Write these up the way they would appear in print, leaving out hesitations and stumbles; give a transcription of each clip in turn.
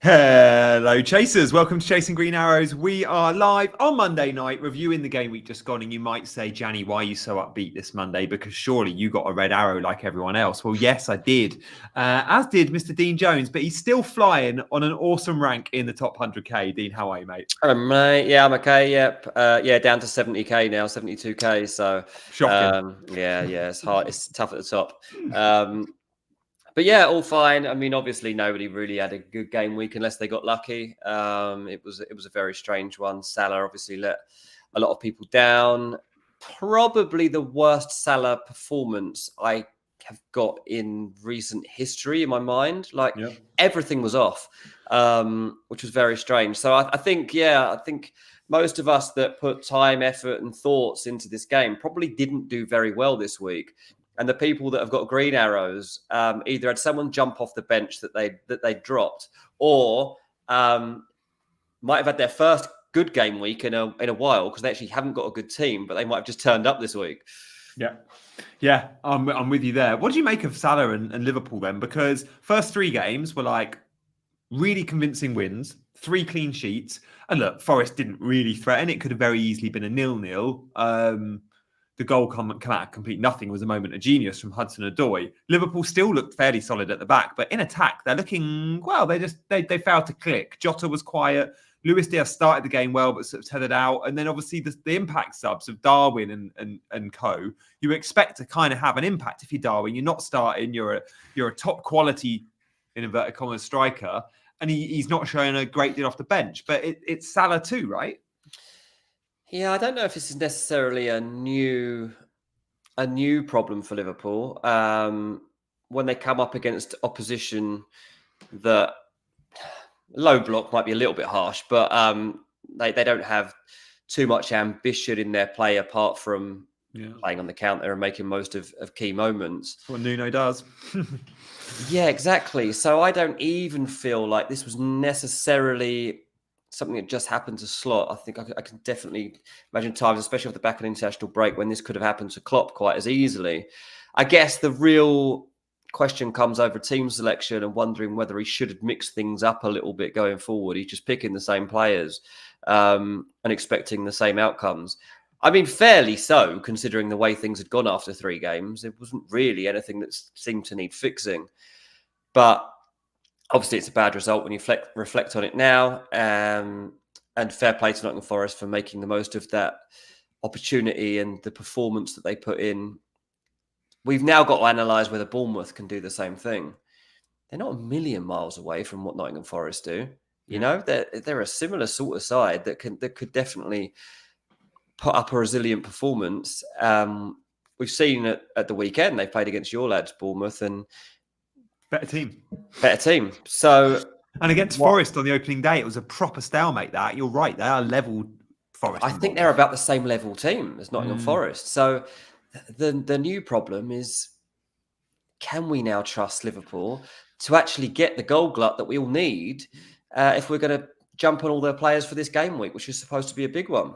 Hello, Chasers. Welcome to Chasing Green Arrows. We are live on Monday night reviewing the game week just gone. And you might say, Janny, why are you so upbeat this Monday? Because surely you got a red arrow like everyone else. Well, yes, I did. As did Mr. Dean Jones, but he's still flying on an awesome rank in the top 100k. Dean, how are you, mate? Mate, yeah, I'm okay. Yep, down to 70k now, 72k. So, Shocking. it's hard. It's tough at the top. But yeah, all fine. I mean, obviously, nobody really had a good game week unless they got lucky. It was a very strange one. Salah obviously let a lot of people down. Probably the worst Salah performance I have got in recent history in my mind. Like everything was off, which was very strange. So I think most of us that put time, effort, and thoughts into this game probably didn't do very well this week. And the people that have got green arrows either had someone jump off the bench that they dropped, or might have had their first good game week in a while because they actually haven't got a good team, but they might have just turned up this week. Yeah, I'm with you there. What do you make of Salah and Liverpool then? Because first three games were like really convincing wins, 3 clean sheets. And look, Forest didn't really threaten. It could have very easily been a 0-0. The goal come out of complete nothing was a moment of genius from Hudson-Odoi. Liverpool still looked fairly solid at the back, but in attack, they're looking, well, they failed to click. Jota was quiet. Luis Diaz started the game well, but sort of tethered out. And then obviously the impact subs of Darwin and co, you expect to kind of have an impact if you're Darwin. You're not starting. You're a top quality, in inverted commas, striker. And he's not showing a great deal off the bench. But it's Salah too, right? Yeah, I don't know if this is necessarily a new problem for Liverpool. When they come up against opposition that low block might be a little bit harsh, but they don't have too much ambition in their play apart from playing on the counter and making most of key moments. That's what Nuno does. Yeah, exactly. So I don't even feel like this was necessarily something that just happened to Slot. I think I can definitely imagine times, especially off the back of an international break, when this could have happened to Klopp quite as easily. I guess the real question comes over team selection and wondering whether he should have mixed things up a little bit going forward. He's just picking the same players and expecting the same outcomes. I mean, fairly so, considering the way things had gone after 3 games. It wasn't really anything that seemed to need fixing. But obviously, it's a bad result when you reflect on it now. And fair play to Nottingham Forest for making the most of that opportunity and the performance that they put in. We've now got to analyse whether Bournemouth can do the same thing. They're not a million miles away from what Nottingham Forest do. You know, they're a similar sort of side that could definitely put up a resilient performance. We've seen at the weekend they played against your lads, Bournemouth, and better team. So, and against Forest on the opening day, it was a proper stalemate. That you're right, they are level Forest. I think they're about the same level team as Nottingham Forest. So the new problem is, can we now trust Liverpool to actually get the goal glut that we all need if we're going to jump on all their players for this game week, which is supposed to be a big one?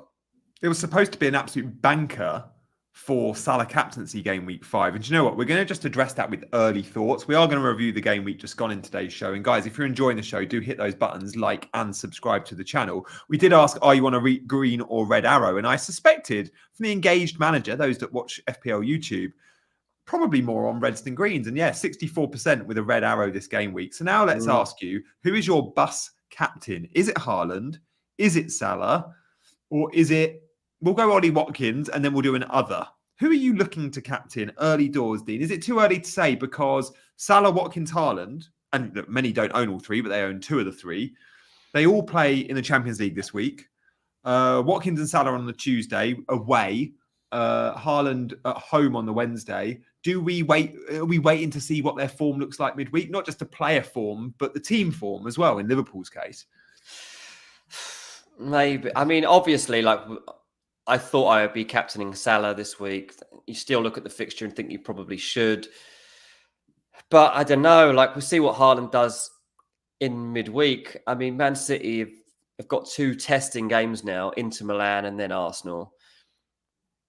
It was supposed to be an absolute banker for Salah captaincy game week 5. And you know what? We're going to just address that with early thoughts. We are going to review the game week just gone in today's show. And guys, if you're enjoying the show, do hit those buttons, like and subscribe to the channel. We did ask, are you on a green or red arrow? And I suspected from the engaged manager, those that watch FPL YouTube, probably more on reds than greens. And yeah, 64% with a red arrow this game week. So now let's ask you, who is your bus captain? Is it Haaland? Is it Salah? Or is it... We'll go Ollie Watkins and then we'll do an other. Who are you looking to captain early doors, Dean? Is it too early to say because Salah, Watkins, Haaland, and look, many don't own all 3, but they own 2 of the 3. They all play in the Champions League this week. Watkins and Salah on the Tuesday away. Haaland at home on the Wednesday. Do we wait? Are we waiting to see what their form looks like midweek? Not just the player form, but the team form as well in Liverpool's case. Maybe. I mean, obviously, like... I thought I would be captaining Salah this week. You still look at the fixture and think you probably should. But I don't know. Like, we'll see what Haaland does in midweek. I mean, Man City have got 2 testing games now, Inter Milan and then Arsenal.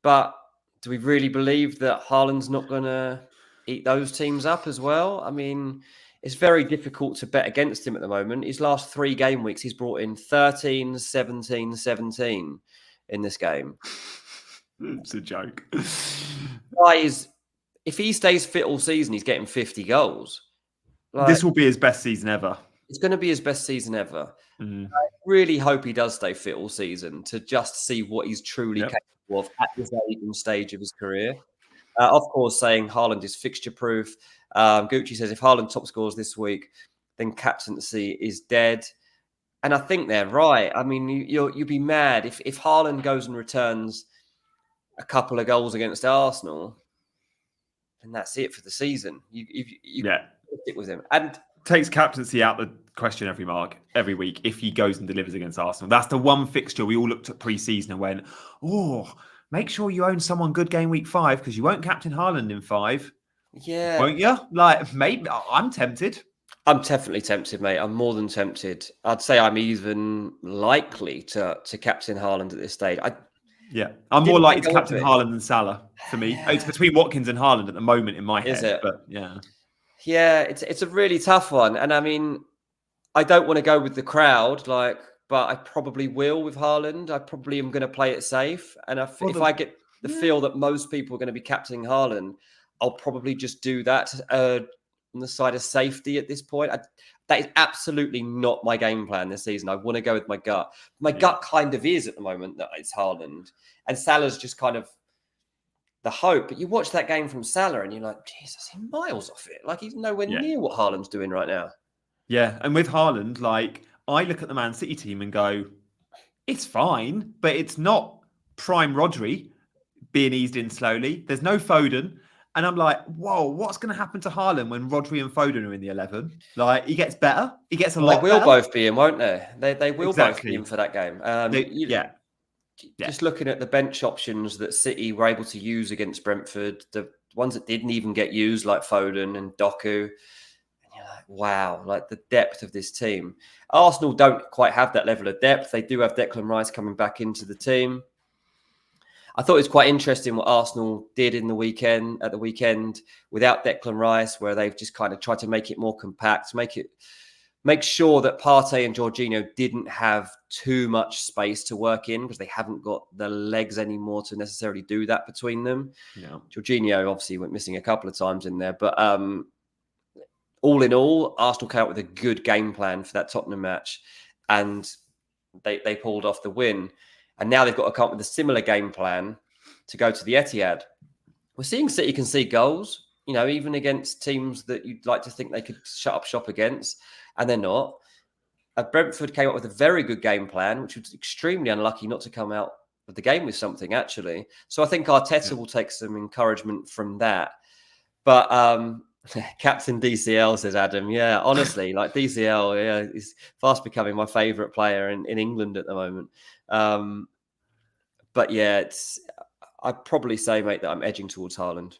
But do we really believe that Haaland's not going to eat those teams up as well? I mean, it's very difficult to bet against him at the moment. His last 3 game weeks, he's brought in 13, 17, 17 in this game. It's a joke. Guys, if he stays fit all season, he's getting 50 goals. This will be his best season ever. It's going to be his best season ever. Mm. I really hope he does stay fit all season to just see what he's truly capable of at this age and stage of his career. Of course, saying Haaland is fixture-proof. Gucci says if Haaland top scores this week, then captaincy is dead. And I think they're right. I mean, you'd be mad if Haaland goes and returns a couple of goals against Arsenal, and that's it for the season. You stick with him. And takes captaincy out the question every week if he goes and delivers against Arsenal. That's the one fixture we all looked at pre-season and went, oh, make sure you own someone good game week 5 because you won't captain Haaland in 5. Yeah. Won't you? Like, maybe I'm tempted. I'm definitely tempted, mate. I'm more than tempted. I'd say I'm even likely to captain Haaland at this stage. I'm more likely to captain Haaland than Salah for me. Yeah. It's between Watkins and Haaland at the moment in my head. Is it? But yeah. Yeah, it's a really tough one. And I mean, I don't want to go with the crowd, but I probably will with Haaland. I probably am going to play it safe. And if I get the feel that most people are going to be captaining Haaland, I'll probably just do that on the side of safety at this point. That is absolutely not my game plan this season. I want to go with my gut. My gut kind of is at the moment that it's Haaland. And Salah's just kind of the hope. But you watch that game from Salah and you're like, Jesus, he's miles off it. Like, he's nowhere near what Haaland's doing right now. Yeah, and with Haaland, like, I look at the Man City team and go, it's fine, but it's not prime Rodri being eased in slowly. There's no Foden. And I'm like, whoa, what's going to happen to Haaland when Rodri and Foden are in the 11? Like, he gets better. He gets a lot better. They will both be in, won't they? They will both be in for that game. Just looking at the bench options that City were able to use against Brentford, the ones that didn't even get used, like Foden and Doku. And you're like, wow, like the depth of this team. Arsenal don't quite have that level of depth. They do have Declan Rice coming back into the team. I thought it was quite interesting what Arsenal did at the weekend without Declan Rice, where they've just kind of tried to make it more compact, make sure that Partey and Jorginho didn't have too much space to work in because they haven't got the legs anymore to necessarily do that between them. Yeah. Jorginho obviously went missing a couple of times in there, but all in all, Arsenal came out with a good game plan for that Tottenham match, and they pulled off the win. And now they've got to come up with a similar game plan to go to the Etihad. We're seeing City concede goals, even against teams that you'd like to think they could shut up shop against, and they're not. Brentford came up with a very good game plan, which was extremely unlucky not to come out of the game with something, actually. So I think Arteta will take some encouragement from that. But Captain DCL, says Adam. Yeah, honestly, like DCL is fast becoming my favourite player in England at the moment. But yeah, I'd probably say, mate, that I'm edging towards Haaland.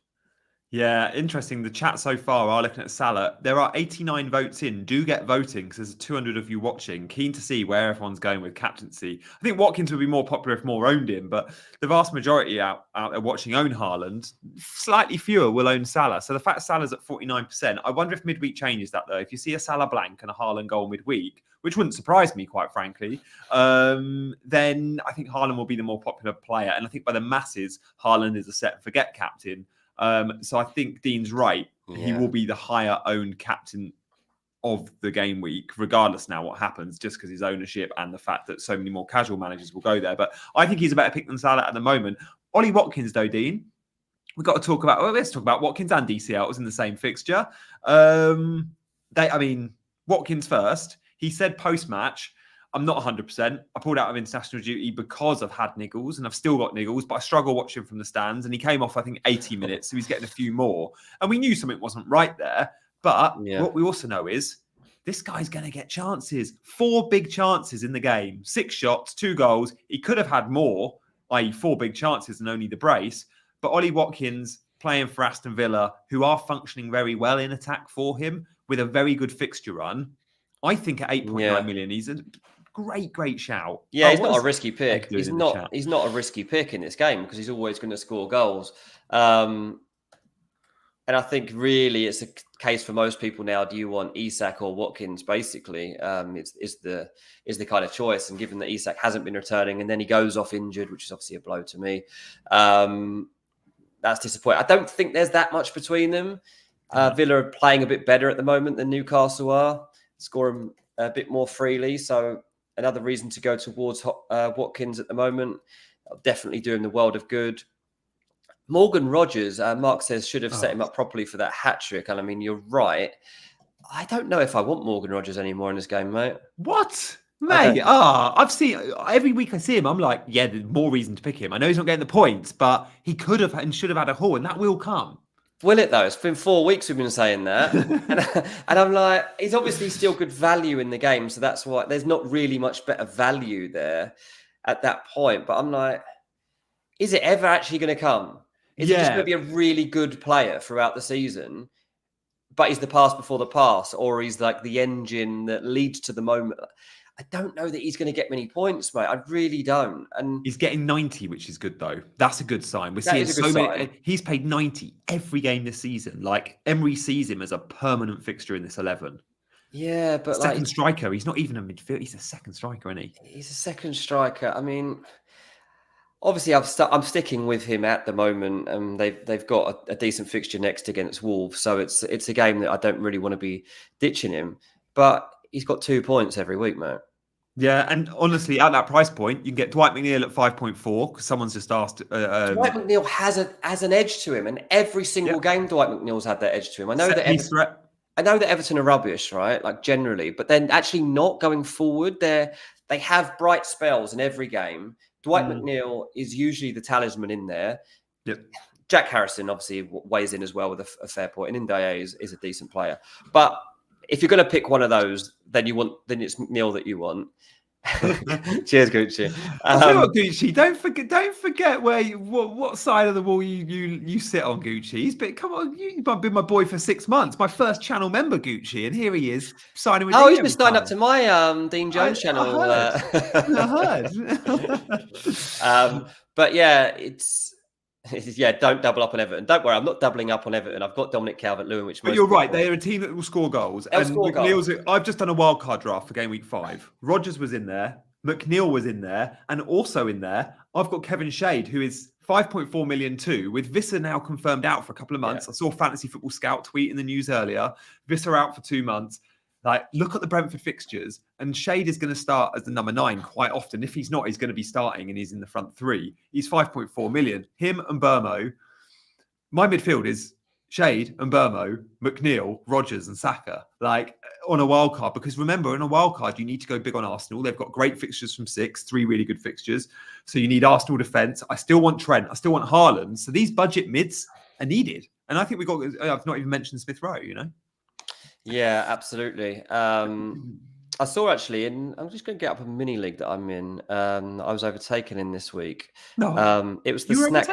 Yeah, interesting. The chat so far are looking at Salah. There are 89 votes in. Do get voting because there's 200 of you watching. Keen to see where everyone's going with captaincy. I think Watkins would be more popular if more owned him, but the vast majority out there watching own Haaland. Slightly fewer will own Salah. So the fact Salah's at 49%, I wonder if midweek changes that though. If you see a Salah blank and a Haaland goal midweek, which wouldn't surprise me, quite frankly, then I think Haaland will be the more popular player. And I think by the masses, Haaland is a set and forget captain. So I think Dean's right. Yeah. He will be the higher owned captain of the game week, regardless now what happens, just because his ownership and the fact that so many more casual managers will go there. But I think he's a better pick than Salah at the moment. Ollie Watkins, though, Dean, we've got to talk about, let's talk about Watkins and DCL. It was in the same fixture. Watkins first. He said post-match, I'm not 100%. I pulled out of international duty because I've had niggles and I've still got niggles, but I struggle watching from the stands. And he came off, I think, 80 minutes. So he's getting a few more. And we knew something wasn't right there. But what we also know is this guy's going to get chances. 4 big chances in the game. 6 shots, 2 goals. He could have had more, i.e. 4 big chances and only the brace. But Ollie Watkins playing for Aston Villa, who are functioning very well in attack for him with a very good fixture run. I think at 8.9 million, he's a great shout. Yeah, he's not a risky pick. He's not a risky pick in this game because he's always going to score goals. And And I think really it's a case for most people now. Do you want Isak or Watkins? Basically, is the kind of choice. And given that Isak hasn't been returning, and then he goes off injured, which is obviously a blow to me, that's disappointing. I don't think there's that much between them. Villa are playing a bit better at the moment than Newcastle are, scoring a bit more freely. So another reason to go towards Watkins at the moment. Definitely doing the world of good. Morgan Rogers, Mark says, should have set him up properly for that hat trick. And I mean, you're right. I don't know if I want Morgan Rogers anymore in this game, mate. What? Mate, I've seen every week I see him, I'm like, yeah, there's more reason to pick him. I know he's not getting the points, but he could have and should have had a haul, and that will come. Will it though? It's been 4 weeks we've been saying that. and I'm like, he's obviously still good value in the game. So that's why there's not really much better value there at that point. But I'm like, is it ever actually going to come? Is he just going to be a really good player throughout the season, but he's the pass before the pass, or he's like the engine that leads to the moment? I don't know that he's going to get many points, mate. I really don't. And he's getting 90, which is good, though. That's a good sign. We're seeing so many. He's paid 90 every game this season. Like, Emery sees him as a permanent fixture in this 11. Yeah, but second striker. He's not even a midfield. He's a second striker, isn't he? He's a second striker. I mean, obviously, I'm sticking with him at the moment, and they've got a decent fixture next against Wolves, so it's a game that I don't really want to be ditching him. But he's got 2 points every week, mate. Yeah, and honestly, at that price point, you can get Dwight McNeil at 5.4 because someone's just asked. Dwight McNeil has an edge to him, and every single game Dwight McNeil's had that edge to him. I know that Everton are rubbish, right? Like generally, but then actually not going forward. They have bright spells in every game. Dwight McNeil is usually the talisman in there. Yep. Jack Harrison obviously weighs in as well with a fair point, and Ndiaye is a decent player. But if you're going to pick one of those, then it's McNeil that you want. Cheers, Gucci. Gucci, don't forget where what side of the wall you sit on, Gucci. Come on, you've been my boy for 6 months, my first channel member, Gucci, and here he is signing with. Oh, he's just signed up to my Dean Jones channel. I heard. But yeah, don't double up on Everton. Don't worry, I'm not doubling up on Everton. I've got Dominic Calvert-Lewin, which. But you're right; they're a team that will score goals. I've just done a wildcard draft for Game Week 5. Rogers was in there, McNeil was in there, and also in there, I've got Kevin Shade, who is 5.4 million too, with Visser now confirmed out for a couple of months. Yeah. I saw Fantasy Football Scout tweet in the news earlier. Visser out for 2 months. Like, look at the Brentford fixtures, and Shade is going to start as the number 9 quite often. If he's not, he's going to be starting, and he's in the front 3. He's 5.4 million. Him and Burmo. My midfield is Shade and Burmo, McNeil, Rogers, and Saka. Like, on a wild card, because remember, in a wild card, you need to go big on Arsenal. They've got great fixtures from 6, 3 really good fixtures. So you need Arsenal defence. I still want Trent. I still want Haaland. So these budget mids are needed, and I think I've not even mentioned Smith Rowe. You know. Yeah, absolutely. I saw actually, I'm just going to get up a mini league that I'm in. I was overtaken in this week. No, it was the Snack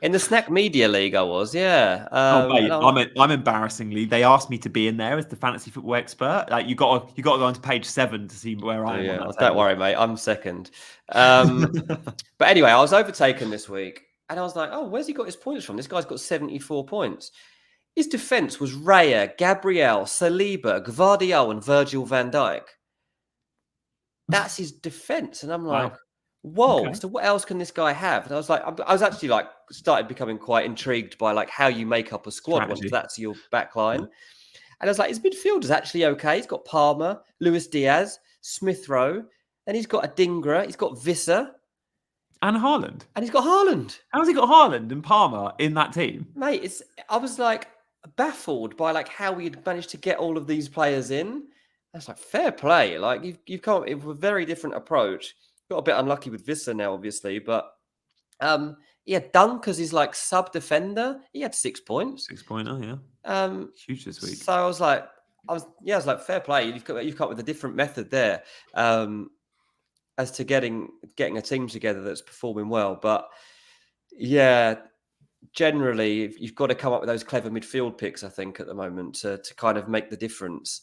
in the Snack Media League. I was, yeah. Mate, I'm embarrassingly. They asked me to be in there as the fantasy football expert. Like you got to go onto page 7 to see where I am. Yeah, don't worry, mate. I'm second. But anyway, I was overtaken this week, and I was like, oh, where's he got his points from? This guy's got 74 points. His defence was Raya, Gabriel, Saliba, Gvardiol, and Virgil van Dijk. That's his defence. And I'm like, whoa, okay. So what else can this guy have? And I was actually like, started becoming quite intrigued by like how you make up a squad once that's your back line. And I was like, his midfield is actually okay. He's got Palmer, Luis Diaz, Smith Rowe, and he's got Adingra, he's got Visser. And Haaland. And he's got Haaland. How's he got Haaland and Palmer in that team? Mate, I was like baffled by like how he had managed to get all of these players in. That's like fair play. Like you've come up with a very different approach. Got a bit unlucky with Visser now, obviously, but Dunkers is like sub defender. He had 6 points. 6 pointer, yeah. Huge this week. So I was like, fair play. You've come up with a different method there. As to getting a team together that's performing well. But yeah, generally you've got to come up with those clever midfield picks, I think, at the moment to kind of make the difference,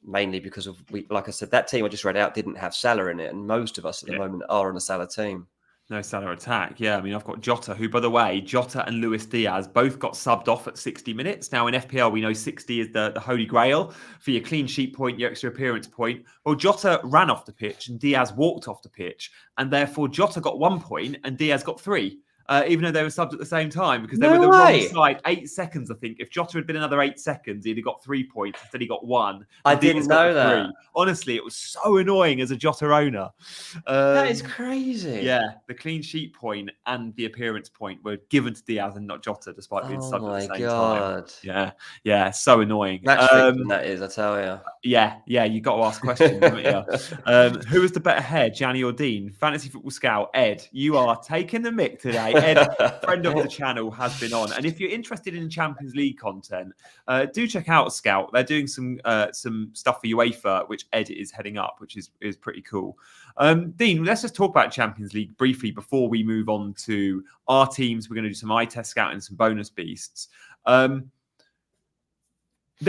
mainly because of like I said, that team I just read out didn't have Salah in it, and most of us at the moment are on a Salah team. No Salah attack. Yeah, I mean, I've got Jota, who, by the way, Jota and Luis Diaz both got subbed off at 60 minutes. Now, in FPL, we know 60 is the holy grail for your clean sheet point, your extra appearance point. Well, Jota ran off the pitch and Diaz walked off the pitch. And therefore, Jota got 1 point and Diaz got 3. Even though they were subbed at the same time, because they were the wrong side. 8 seconds, I think. If Jota had been another 8 seconds, he'd have got 3 points. Instead, he got 1. I didn't know that. 3. Honestly, it was so annoying as a Jota owner. That is crazy. Yeah, the clean sheet point and the appearance point were given to Diaz and not Jota, despite being subbed at the same time. Yeah, so annoying. That is, I tell you. Yeah, you got to ask questions, haven't you? Who is the better head, Gianni or Dean? Fantasy Football Scout, Ed, you are taking the mick today. Ed, friend of the channel, has been on. And if you're interested in Champions League content, do check out Scout. They're doing some stuff for UEFA, which Ed is heading up, which is pretty cool. Dean, let's just talk about Champions League briefly before we move on to our teams. We're going to do some eye test scouting, some bonus beasts. The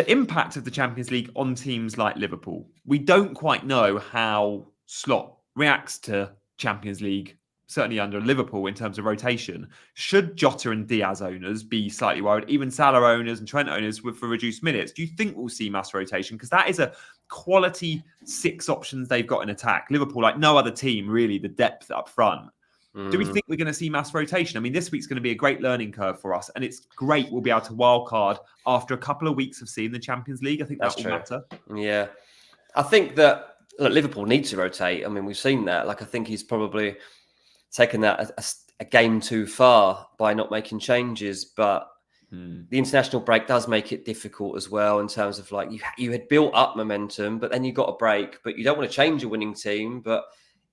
impact of the Champions League on teams like Liverpool. We don't quite know how Slot reacts to Champions League, certainly under Liverpool in terms of rotation. Should Jota and Diaz owners be slightly worried, even Salah owners and Trent owners for reduced minutes? Do you think we'll see mass rotation? Because that is a quality 6 options they've got in attack. Liverpool, like no other team, really, the depth up front. Do we think we're going to see mass rotation? I mean, this week's going to be a great learning curve for us, and it's great we'll be able to wildcard after a couple of weeks of seeing the Champions League. I think that will matter. Yeah. I think that Liverpool need to rotate. I mean, we've seen that. Like, I think he's probably taken that a game too far by not making changes, but the international break does make it difficult as well in terms of like you had built up momentum, but then you got a break, but you don't want to change your winning team, but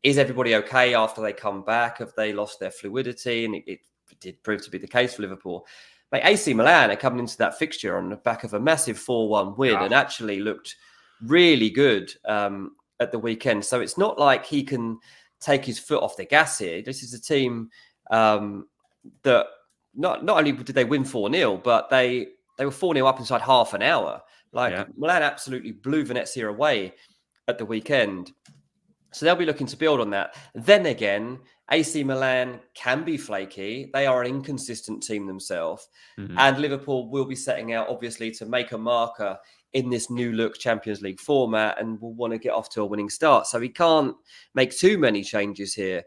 is everybody okay after they come back? Have they lost their fluidity? And it did prove to be the case for Liverpool. But AC Milan are coming into that fixture on the back of a massive 4-1 win and actually looked really good at the weekend. So it's not like he can take his foot off the gas here. This is a team that not only did they win 4-0, but they were 4-0 up inside half an hour. Milan absolutely blew Venezia away at the weekend. So they'll be looking to build on that. Then again, AC Milan can be flaky. They are an inconsistent team themselves. And Liverpool will be setting out, obviously, to make a marker in this new look Champions League format and will want to get off to a winning start. So he can't make too many changes here.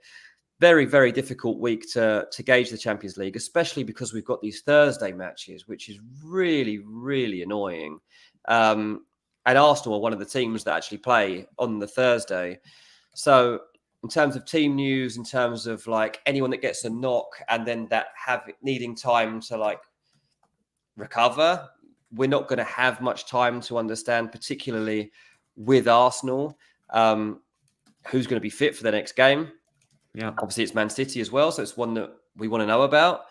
Very, very difficult week to gauge the Champions League, especially because we've got these Thursday matches, which is really, really annoying. And Arsenal are one of the teams that actually play on the Thursday. So in terms of team news, in terms of like anyone that gets a knock and then that needing time to like recover, we're not going to have much time to understand, particularly with Arsenal, who's going to be fit for the next game. Yeah, obviously it's Man City as well, so it's one that we want to know about.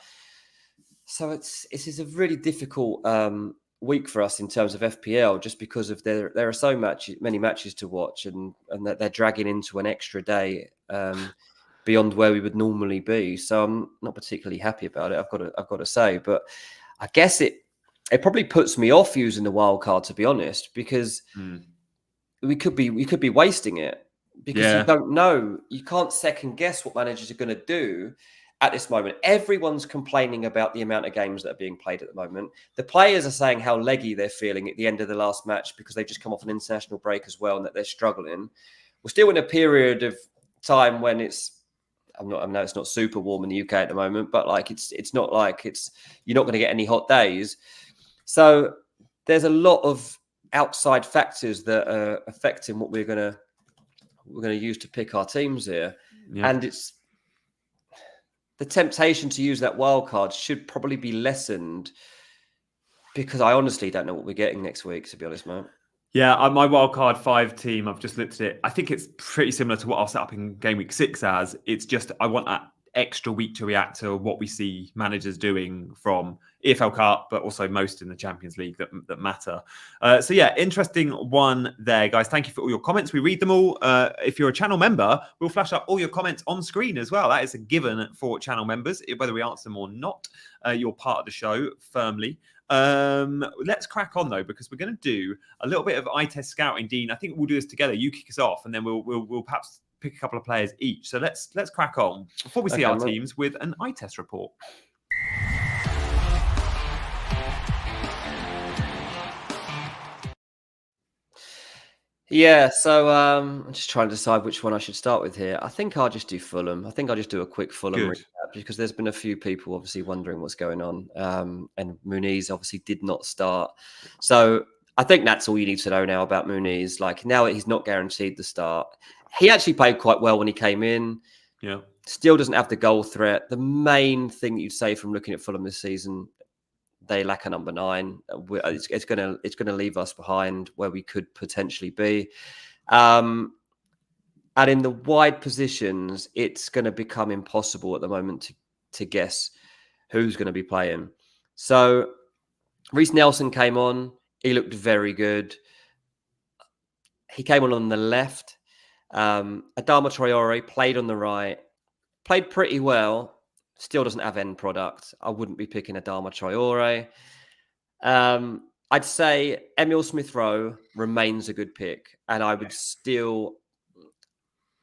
So it is a really difficult week for us in terms of FPL, just because of there are so many matches to watch, and that they're dragging into an extra day beyond where we would normally be. So I'm not particularly happy about it. I've got to say, but I guess it probably puts me off using the wild card, to be honest, because we could be wasting it because you don't know. You can't second guess what managers are going to do at this moment. Everyone's complaining about the amount of games that are being played at the moment. The players are saying how leggy they're feeling at the end of the last match because they've just come off an international break as well and that they're struggling. We're still in a period of time when I know it's not super warm in the UK at the moment, but like it's not like you're not going to get any hot days. So there's a lot of outside factors that are affecting what we're going to use to pick our teams here. Yeah. And it's the temptation to use that wild card should probably be lessened because I honestly don't know what we're getting next week, to be honest, mate. Yeah, my wildcard 5 team, I've just looked at it. I think it's pretty similar to what I'll set up in Gameweek 6 as. It's just I want that extra week to react to what we see managers doing from EFL Cup, but also most in the Champions League that matter. So yeah, interesting one there, guys. Thank you for all your comments. We read them all. If you're a channel member, we'll flash up all your comments on screen as well. That is a given for channel members. Whether we answer them or not, you're part of the show firmly. Let's crack on though, because we're going to do a little bit of eye test scouting. Dean, I think we'll do this together. You kick us off, and then we'll perhaps pick a couple of players each. So let's crack on before we see our teams with an eye test report. Yeah, so I'm just trying to decide which one I should start with here. I think I'll just do Fulham. I think I'll just do a quick Fulham recap because there's been a few people obviously wondering what's going on. And Muniz obviously did not start. So I think that's all you need to know now about Muniz. Like now he's not guaranteed the start. He actually played quite well when he came in. Yeah. Still doesn't have the goal threat. The main thing that you'd say from looking at Fulham this season, they lack a number 9. It's gonna leave us behind where we could potentially be. And in the wide positions, it's going to become impossible at the moment to guess who's going to be playing. So Reece Nelson came on. He looked very good. He came on the left. Adama Traore played on the right. Played pretty well. Still doesn't have end product. I wouldn't be picking Adama Traore. I'd say Emile Smith-Rowe remains a good pick. And I would still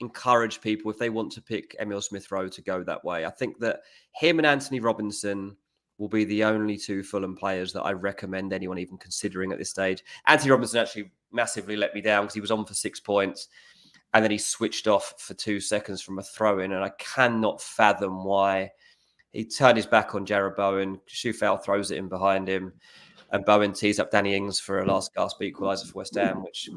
encourage people, if they want to pick Emile Smith-Rowe, to go that way. I think that him and Anthony Robinson will be the only 2 Fulham players that I recommend anyone even considering at this stage. Anthony Robinson actually massively let me down because he was on for 6 points. And then he switched off for 2 seconds from a throw-in. And I cannot fathom why he turned his back on Jarrod Bowen. Schufel throws it in behind him. And Bowen tees up Danny Ings for a last gasp equaliser for West Ham, which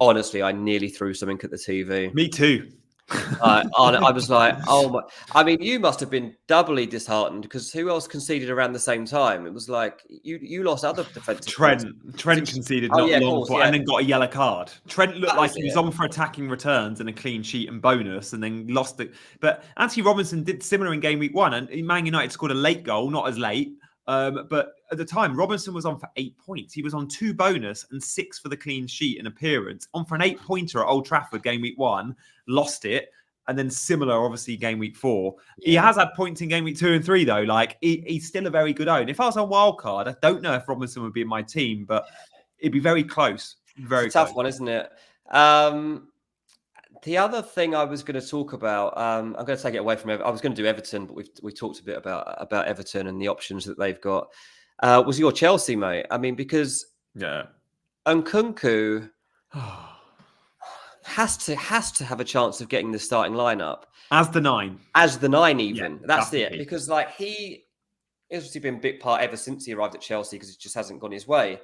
honestly, I nearly threw something at the TV. Me too. I was like, oh my. I mean, you must have been doubly disheartened because who else conceded around the same time? It was like you lost other defensive. Trent conceded not long before and then got a yellow card. Trent looked like he was on for attacking returns and a clean sheet and bonus and then lost it. But Anthony Robinson did similar in game week 1 and Man United scored a late goal, not as late. But at the time, Robinson was on for 8 points. He was on 2 bonus and 6 for the clean sheet and appearance. On for an 8-pointer at Old Trafford game week 1, lost it. And then similar, obviously, game week 4. Yeah. He has had points in game week 2 and 3, though. Like, he's still a very good own. If I was on wildcard, I don't know if Robinson would be in my team, but it'd be very close. Very it's a tough one, isn't it? The other thing I was going to talk about, I'm going to take it away from Everton. I was going to do Everton, but we talked a bit about Everton and the options that they've got. Was your Chelsea, mate? I mean, because Nkunku has to have a chance of getting the starting lineup as the 9. As the 9, even that's it. Because like he has obviously been a big part ever since he arrived at Chelsea because it just hasn't gone his way.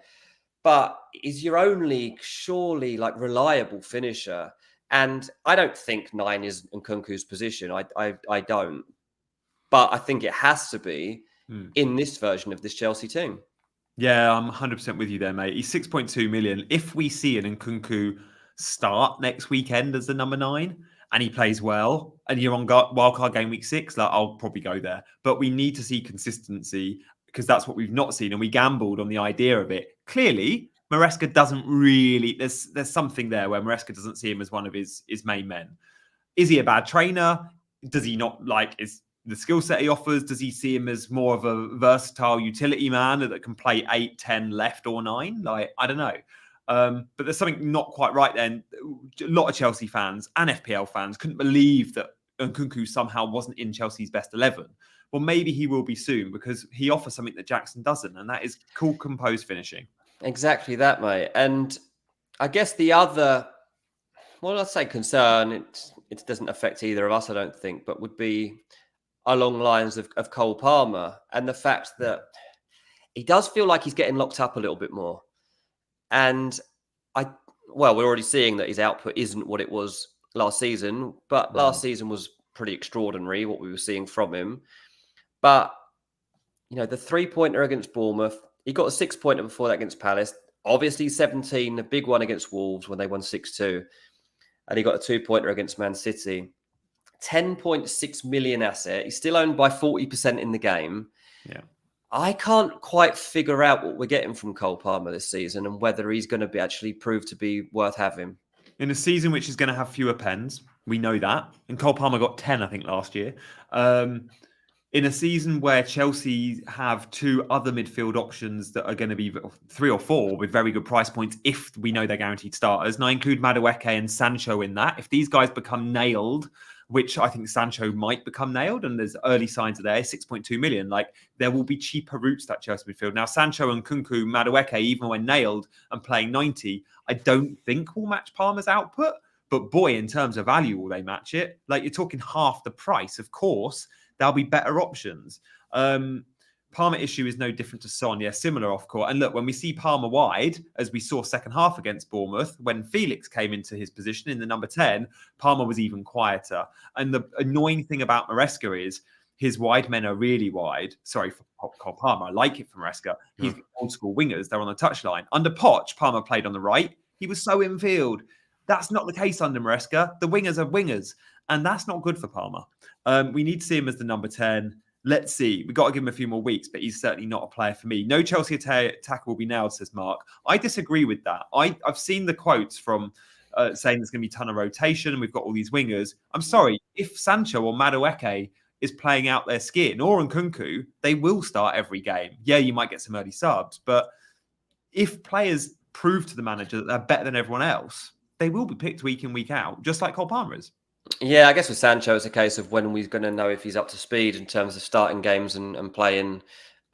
But is your only surely like reliable finisher. And I don't think 9 is Nkunku's position. I don't. But I think it has to be in this version of this Chelsea team. Yeah, I'm 100% with you there, mate. He's 6.2 million. If we see an Nkunku start next weekend as the number 9 and he plays well and you're on wildcard game week 6, like I'll probably go there. But we need to see consistency because that's what we've not seen. And we gambled on the idea of it. Clearly, Maresca doesn't really, there's something there where Maresca doesn't see him as one of his main men. Is he a bad trainer? Does he not like is the skill set he offers? Does he see him as more of a versatile utility man that can play 8, 10, left or 9? Like, I don't know. But there's something not quite right then. A lot of Chelsea fans and FPL fans couldn't believe that Nkunku somehow wasn't in Chelsea's best 11. Well, maybe he will be soon because he offers something that Jackson doesn't, and that is cool, composed finishing. Exactly that, mate. And I guess the other, well, I'd say concern, it doesn't affect either of us, I don't think, but would be along lines of Cole Palmer and the fact that he does feel like he's getting locked up a little bit more. And we're already seeing that his output isn't what it was last season, but last season was pretty extraordinary, what we were seeing from him. But, you know, the 3-pointer against Bournemouth, he got a 6-pointer before that against Palace. Obviously, 17, a big one against Wolves when they won 6-2. And he got a 2-pointer against Man City. 10.6 million asset. He's still owned by 40% in the game. Yeah. I can't quite figure out what we're getting from Cole Palmer this season and whether he's going to be actually prove to be worth having. In a season which is going to have fewer pens, we know that. And Cole Palmer got 10, I think, last year. in a season where Chelsea have two other midfield options that are going to be 3 or 4 with very good price points if we know they're guaranteed starters. And I include Madueke and Sancho in that. If these guys become nailed, which I think Sancho might become nailed, and there's early signs of there, 6.2 million, like there will be cheaper routes to that Chelsea midfield. Now, Sancho and Kunku, Madueke, even when nailed and playing 90, I don't think will match Palmer's output. But boy, in terms of value, will they match it? Like you're talking half the price, of course. There'll be better options. Palmer issue is no different to Son. Yeah, similar off court. And look, when we see Palmer wide, as we saw second half against Bournemouth, when Felix came into his position in the number 10, Palmer was even quieter. And the annoying thing about Maresca is his wide men are really wide. Sorry for Cole Palmer. I like it for Maresca. He's old school wingers. They're on the touchline. Under Poch, Palmer played on the right. He was so infield. That's not the case under Maresca. The wingers are wingers. And that's not good for Palmer. We need to see him as the number 10. Let's see. We've got to give him a few more weeks, but he's certainly not a player for me. No Chelsea attacker will be nailed, says Mark. I disagree with that. I've seen the quotes from saying there's going to be a ton of rotation and we've got all these wingers. I'm sorry. If Sancho or Madueke is playing out their skin, or Nkunku, they will start every game. Yeah, you might get some early subs, but if players prove to the manager that they're better than everyone else, they will be picked week in, week out, just like Cole Palmer is. Yeah, I guess with Sancho, it's a case of when we're going to know if he's up to speed in terms of starting games and playing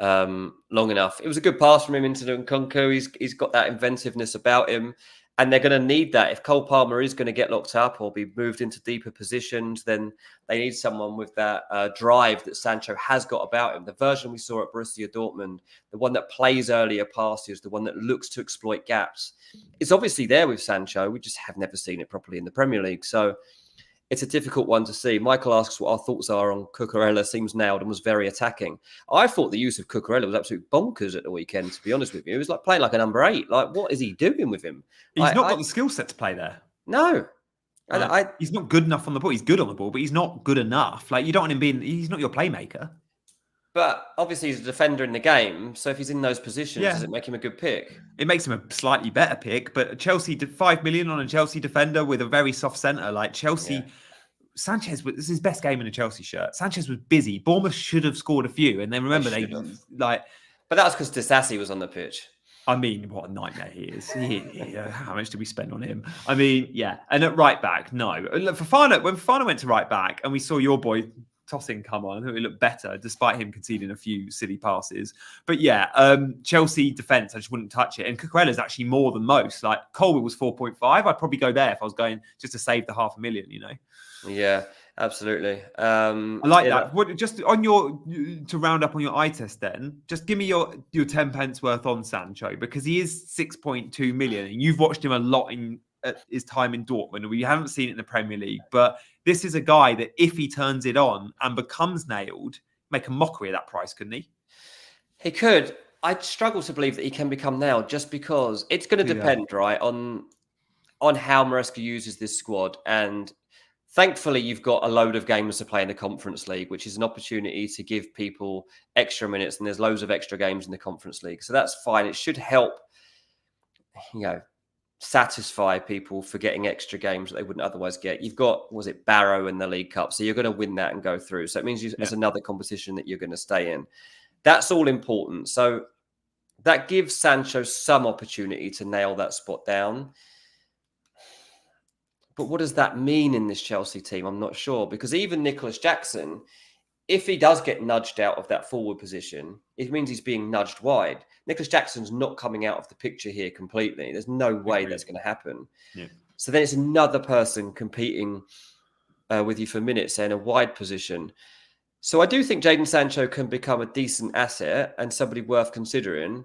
long enough. It was a good pass from him into Nkunku. He's got that inventiveness about him, and they're going to need that. If Cole Palmer is going to get locked up or be moved into deeper positions, then they need someone with that drive that Sancho has got about him. The version we saw at Borussia Dortmund, the one that plays earlier passes, the one that looks to exploit gaps, it's obviously there with Sancho. We just have never seen it properly in the Premier League. So it's a difficult one to see. Michael asks what our thoughts are on Cucurella. Seems nailed and was very attacking. I thought the use of Cucurella was absolute bonkers at the weekend, to be honest with you. It was like playing like a number 8. Like, what is he doing with him? He's not got the skill set to play there. No. He's not good enough on the ball. He's good on the ball, but he's not good enough. Like, you don't want him being... He's not your playmaker. But obviously he's a defender in the game, so if he's in those positions, does it make him a good pick? It makes him a slightly better pick, but Chelsea did 5 million on a Chelsea defender with a very soft centre. Like Chelsea... Yeah. Sanchez, this is his best game in a Chelsea shirt. Sanchez was busy. Bournemouth should have scored a few, and then remember they like. But that was because Disasi was on the pitch. I mean, what a nightmare he is. How much did we spend on him? I mean, yeah. And at right back, no. Fofana, when Fofana went to right back, and we saw your boy Tossing come on, I think it looked better, despite him conceding a few silly passes. But yeah, Chelsea defence, I just wouldn't touch it. And Cucurella's actually more than most. Like Colwill was 4.5. I'd probably go there if I was going just to save the $500,000, you know. Yeah, absolutely. I like that. What, just on to round up on your eye test, then just give me your 10 pence worth on Sancho, because he is 6.2 million, and you've watched him a lot in his time in Dortmund. We haven't seen it in the Premier League, but this is a guy that if he turns it on and becomes nailed, make a mockery of that price, couldn't he? He could. I struggle to believe that he can become nailed, just because it's going to depend, right, on how Maresca uses this squad. And thankfully, you've got a load of games to play in the Conference League, which is an opportunity to give people extra minutes. And there's loads of extra games in the Conference League. So that's fine. It should help, satisfy people for getting extra games that they wouldn't otherwise get. You've got, was it Barrow in the League Cup? So you're going to win that and go through. So it means there's another competition that you're going to stay in. That's all important. So that gives Sancho some opportunity to nail that spot down. But what does that mean in this Chelsea team? I'm not sure, because even Nicholas Jackson, if he does get nudged out of that forward position, it means he's being nudged wide. Nicholas Jackson's not coming out of the picture here completely. There's no way that's going to happen. Yeah. So then it's another person competing with you for minutes in a wide position. So I do think Jadon Sancho can become a decent asset and somebody worth considering,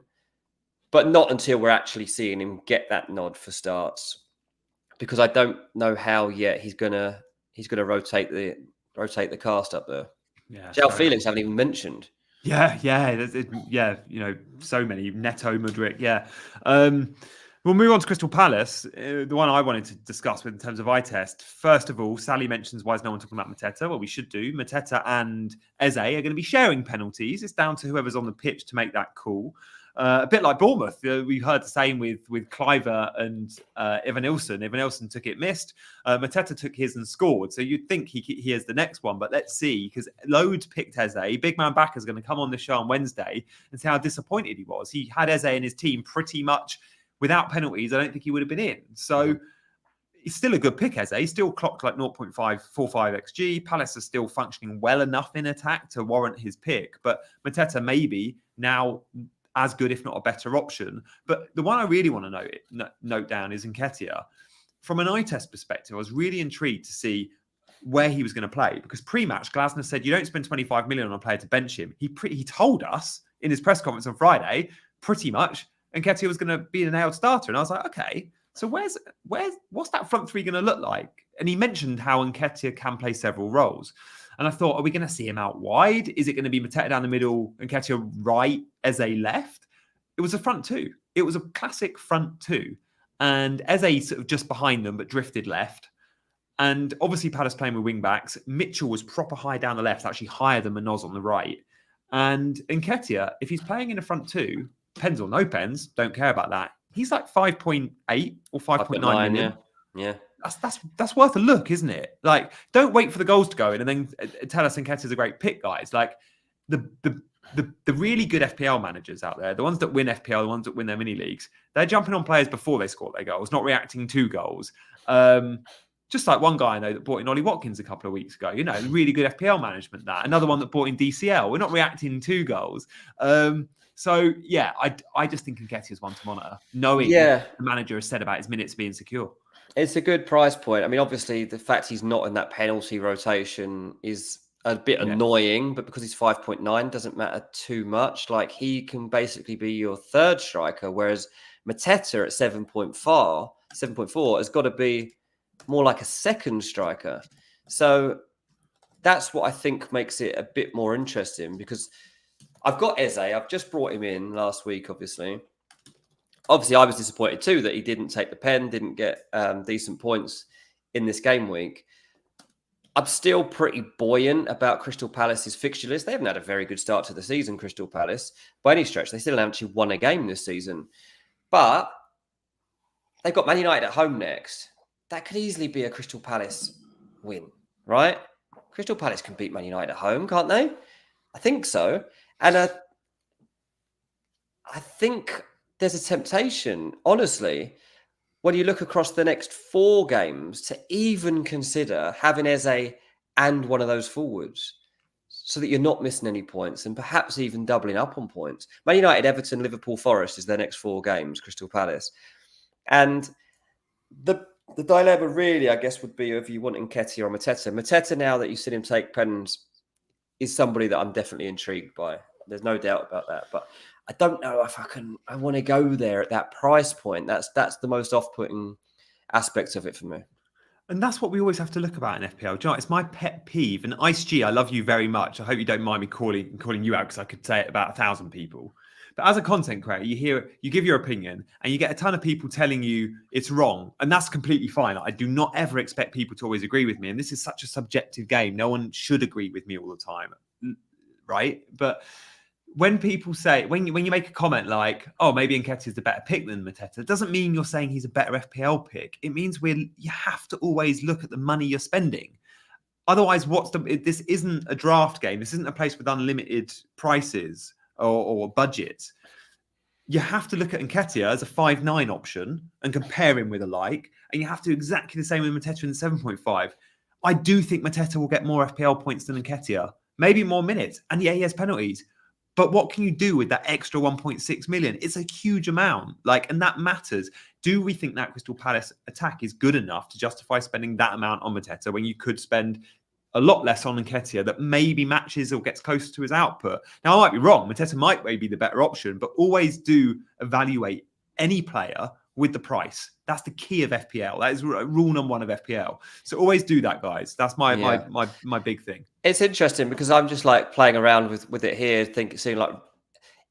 but not until we're actually seeing him get that nod for starts. Because I don't know how yet he's gonna rotate the cast up there. Yeah, João Felix haven't even mentioned. Yeah. You know, so many Neto, Mudryk. Yeah. We'll move on to Crystal Palace, the one I wanted to discuss with in terms of eye test. First of all, Sally mentions why is no one talking about Mateta? Well, we should do. Mateta and Eze are going to be sharing penalties. It's down to whoever's on the pitch to make that call. A bit like Bournemouth. We heard the same with Cliver and Ivan Nilsson. Ivan Nilsson took it, missed. Mateta took his and scored. So you'd think he has the next one, but let's see, because loads picked Eze. Big Man Backer is going to come on the show on Wednesday and see how disappointed he was. He had Eze in his team pretty much without penalties. I don't think he would have been in. So he's still a good pick, Eze. He's still clocked like 0.545 XG. Palace are still functioning well enough in attack to warrant his pick. But Mateta maybe now as good, if not a better option. But the one I really want to note down is Nketiah. From an eye test perspective, I was really intrigued to see where he was going to play, because pre-match Glasner said you don't spend 25 million on a player to bench him. He told us in his press conference on Friday, pretty much, Nketiah was going to be a nailed starter. And I was like, okay, so what's that front three going to look like? And he mentioned how Nketiah can play several roles. And I thought, are we going to see him out wide? Is it going to be Mateta down the middle, Nketiah right, Eze left? It was a front two. It was a classic front two. And Eze sort of just behind them, but drifted left. And obviously Palace playing with wing backs. Mitchell was proper high down the left, actually higher than Manoz on the right. And Nketiah, if he's playing in a front two, pens or no pens, don't care about that. He's like 5.8 or 5.9 million. Yeah. That's worth a look, isn't it? Like, don't wait for the goals to go in and then tell us Nketiah's a great pick, guys. Like, the really good FPL managers out there, the ones that win FPL, the ones that win their mini leagues, they're jumping on players before they score their goals, not reacting to goals. Just like one guy I know that bought in Ollie Watkins a couple of weeks ago, really good FPL management. That another one that bought in DCL. We're not reacting to goals. So yeah, I just think Nketiah is one to monitor, knowing the manager has said about his minutes being secure. It's a good price point. I mean, obviously, the fact he's not in that penalty rotation is a bit annoying, but because he's 5.9, doesn't matter too much. Like, he can basically be your third striker, whereas Mateta at 7.4 has got to be more like a second striker. So that's what I think makes it a bit more interesting, because I've got Eze. I've just brought him in last week, obviously. Obviously, I was disappointed too that he didn't take the pen, didn't get decent points in this game week. I'm still pretty buoyant about Crystal Palace's fixture list. They haven't had a very good start to the season, Crystal Palace, by any stretch. They still haven't actually won a game this season. But they've got Man United at home next. That could easily be a Crystal Palace win, right? Crystal Palace can beat Man United at home, can't they? I think so. And I think there's a temptation, honestly, when you look across the next 4 games, to even consider having Eze and one of those forwards so that you're not missing any points and perhaps even doubling up on points. Man United, Everton, Liverpool, Forest is their next 4 games, Crystal Palace. And the dilemma really, I guess, would be if you want Nketiah or Mateta. Mateta, now that you've seen him take pens, is somebody that I'm definitely intrigued by. There's no doubt about that. But I don't know if I want to go there at that price point. That's the most off-putting aspect of it for me. And that's what we always have to look about in FPL. Do you know, it's my pet peeve. And Ice G, I love you very much. I hope you don't mind me calling you out, because I could say it about 1,000 people. But as a content creator, you give your opinion and you get a ton of people telling you it's wrong. And that's completely fine. I do not ever expect people to always agree with me. And this is such a subjective game. No one should agree with me all the time. Right? But when people say, when you make a comment like, oh, maybe Nketiah is the better pick than Mateta, it doesn't mean you're saying he's a better FPL pick. It means you have to always look at the money you're spending. Otherwise, this isn't a draft game. This isn't a place with unlimited prices or budgets. You have to look at Nketiah as a 5.9 option and compare him with a like, and you have to do exactly the same with Mateta in 7.5. I do think Mateta will get more FPL points than Nketiah, maybe more minutes, and yeah, he has penalties. But what can you do with that extra 1.6 million? It's a huge amount, and that matters. Do we think that Crystal Palace attack is good enough to justify spending that amount on Mateta when you could spend a lot less on Nketiah that maybe matches or gets closer to his output? Now, I might be wrong. Mateta might be the better option, but always do evaluate any player with the price. That's the key of FPL. That is rule number 1 of FPL. So always do that, guys. That's my big thing. It's interesting because I'm just playing around with it here, seeing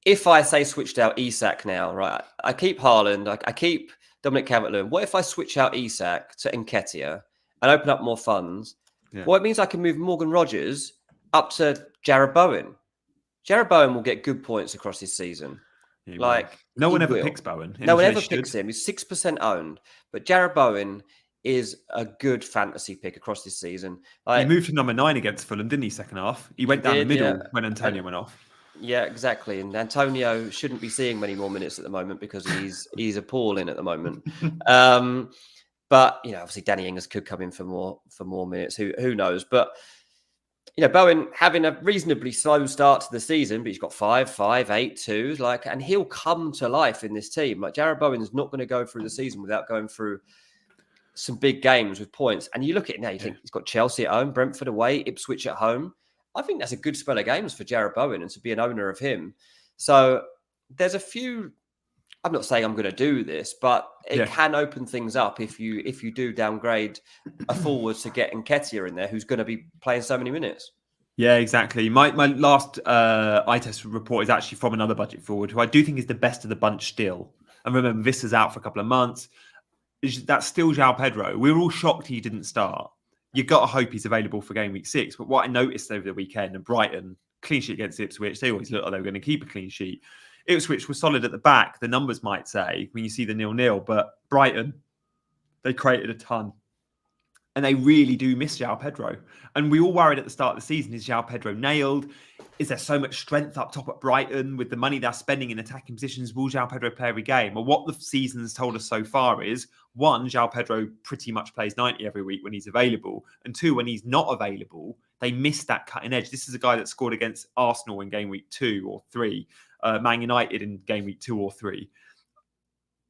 if I say switched out Isak now, right? I keep Haaland, I keep Dominic Calvert-Lewin. What if I switch out Isak to Nketiah and open up more funds? Yeah. Well, it means I can move Morgan Rogers up to Jarrod Bowen. Jarrod Bowen will get good points across this season. No one ever picks Bowen. No one ever picks him. He's 6% owned. But Jarrod Bowen is a good fantasy pick across this season. He moved to number 9 against Fulham, didn't he, second half? He went down the middle when Antonio went off. Yeah, exactly. And Antonio shouldn't be seeing many more minutes at the moment because he's appalling at the moment. But, obviously Danny Ings could come in for more minutes. Who knows? But, Bowen having a reasonably slow start to the season, but he's got 5, 8, 2, and he'll come to life in this team. Like Jarrod Bowen's not going to go through the season without going through some big games with points. And you look at it now, you think he's got Chelsea at home, Brentford away, Ipswich at home. I think that's a good spell of games for Jarrod Bowen and to be an owner of him. So there's a few. I'm not saying I'm going to do this, but it can open things up if you do downgrade a forward to get Nketiah in there, who's going to be playing so many minutes. Yeah, exactly. My last eye test report is actually from another budget forward, who I do think is the best of the bunch still. And remember, Vista's out for a couple of months. That's still João Pedro. We were all shocked he didn't start. You got to hope he's available for game week 6. But what I noticed over the weekend, and Brighton, clean sheet against Ipswich, they always looked like they were going to keep a clean sheet. Ipswich was solid at the back, the numbers might say, when you see the 0-0. But Brighton, they created a ton. And they really do miss João Pedro. And we all worried at the start of the season, is João Pedro nailed? Is there so much strength up top at Brighton with the money they're spending in attacking positions? Will João Pedro play every game? Well, what the season has told us so far is, 1, João Pedro pretty much plays 90 every week when he's available. And 2, when he's not available, they miss that cutting edge. This is a guy that scored against Arsenal in game week 2 or 3, Man United in game week 2 or 3.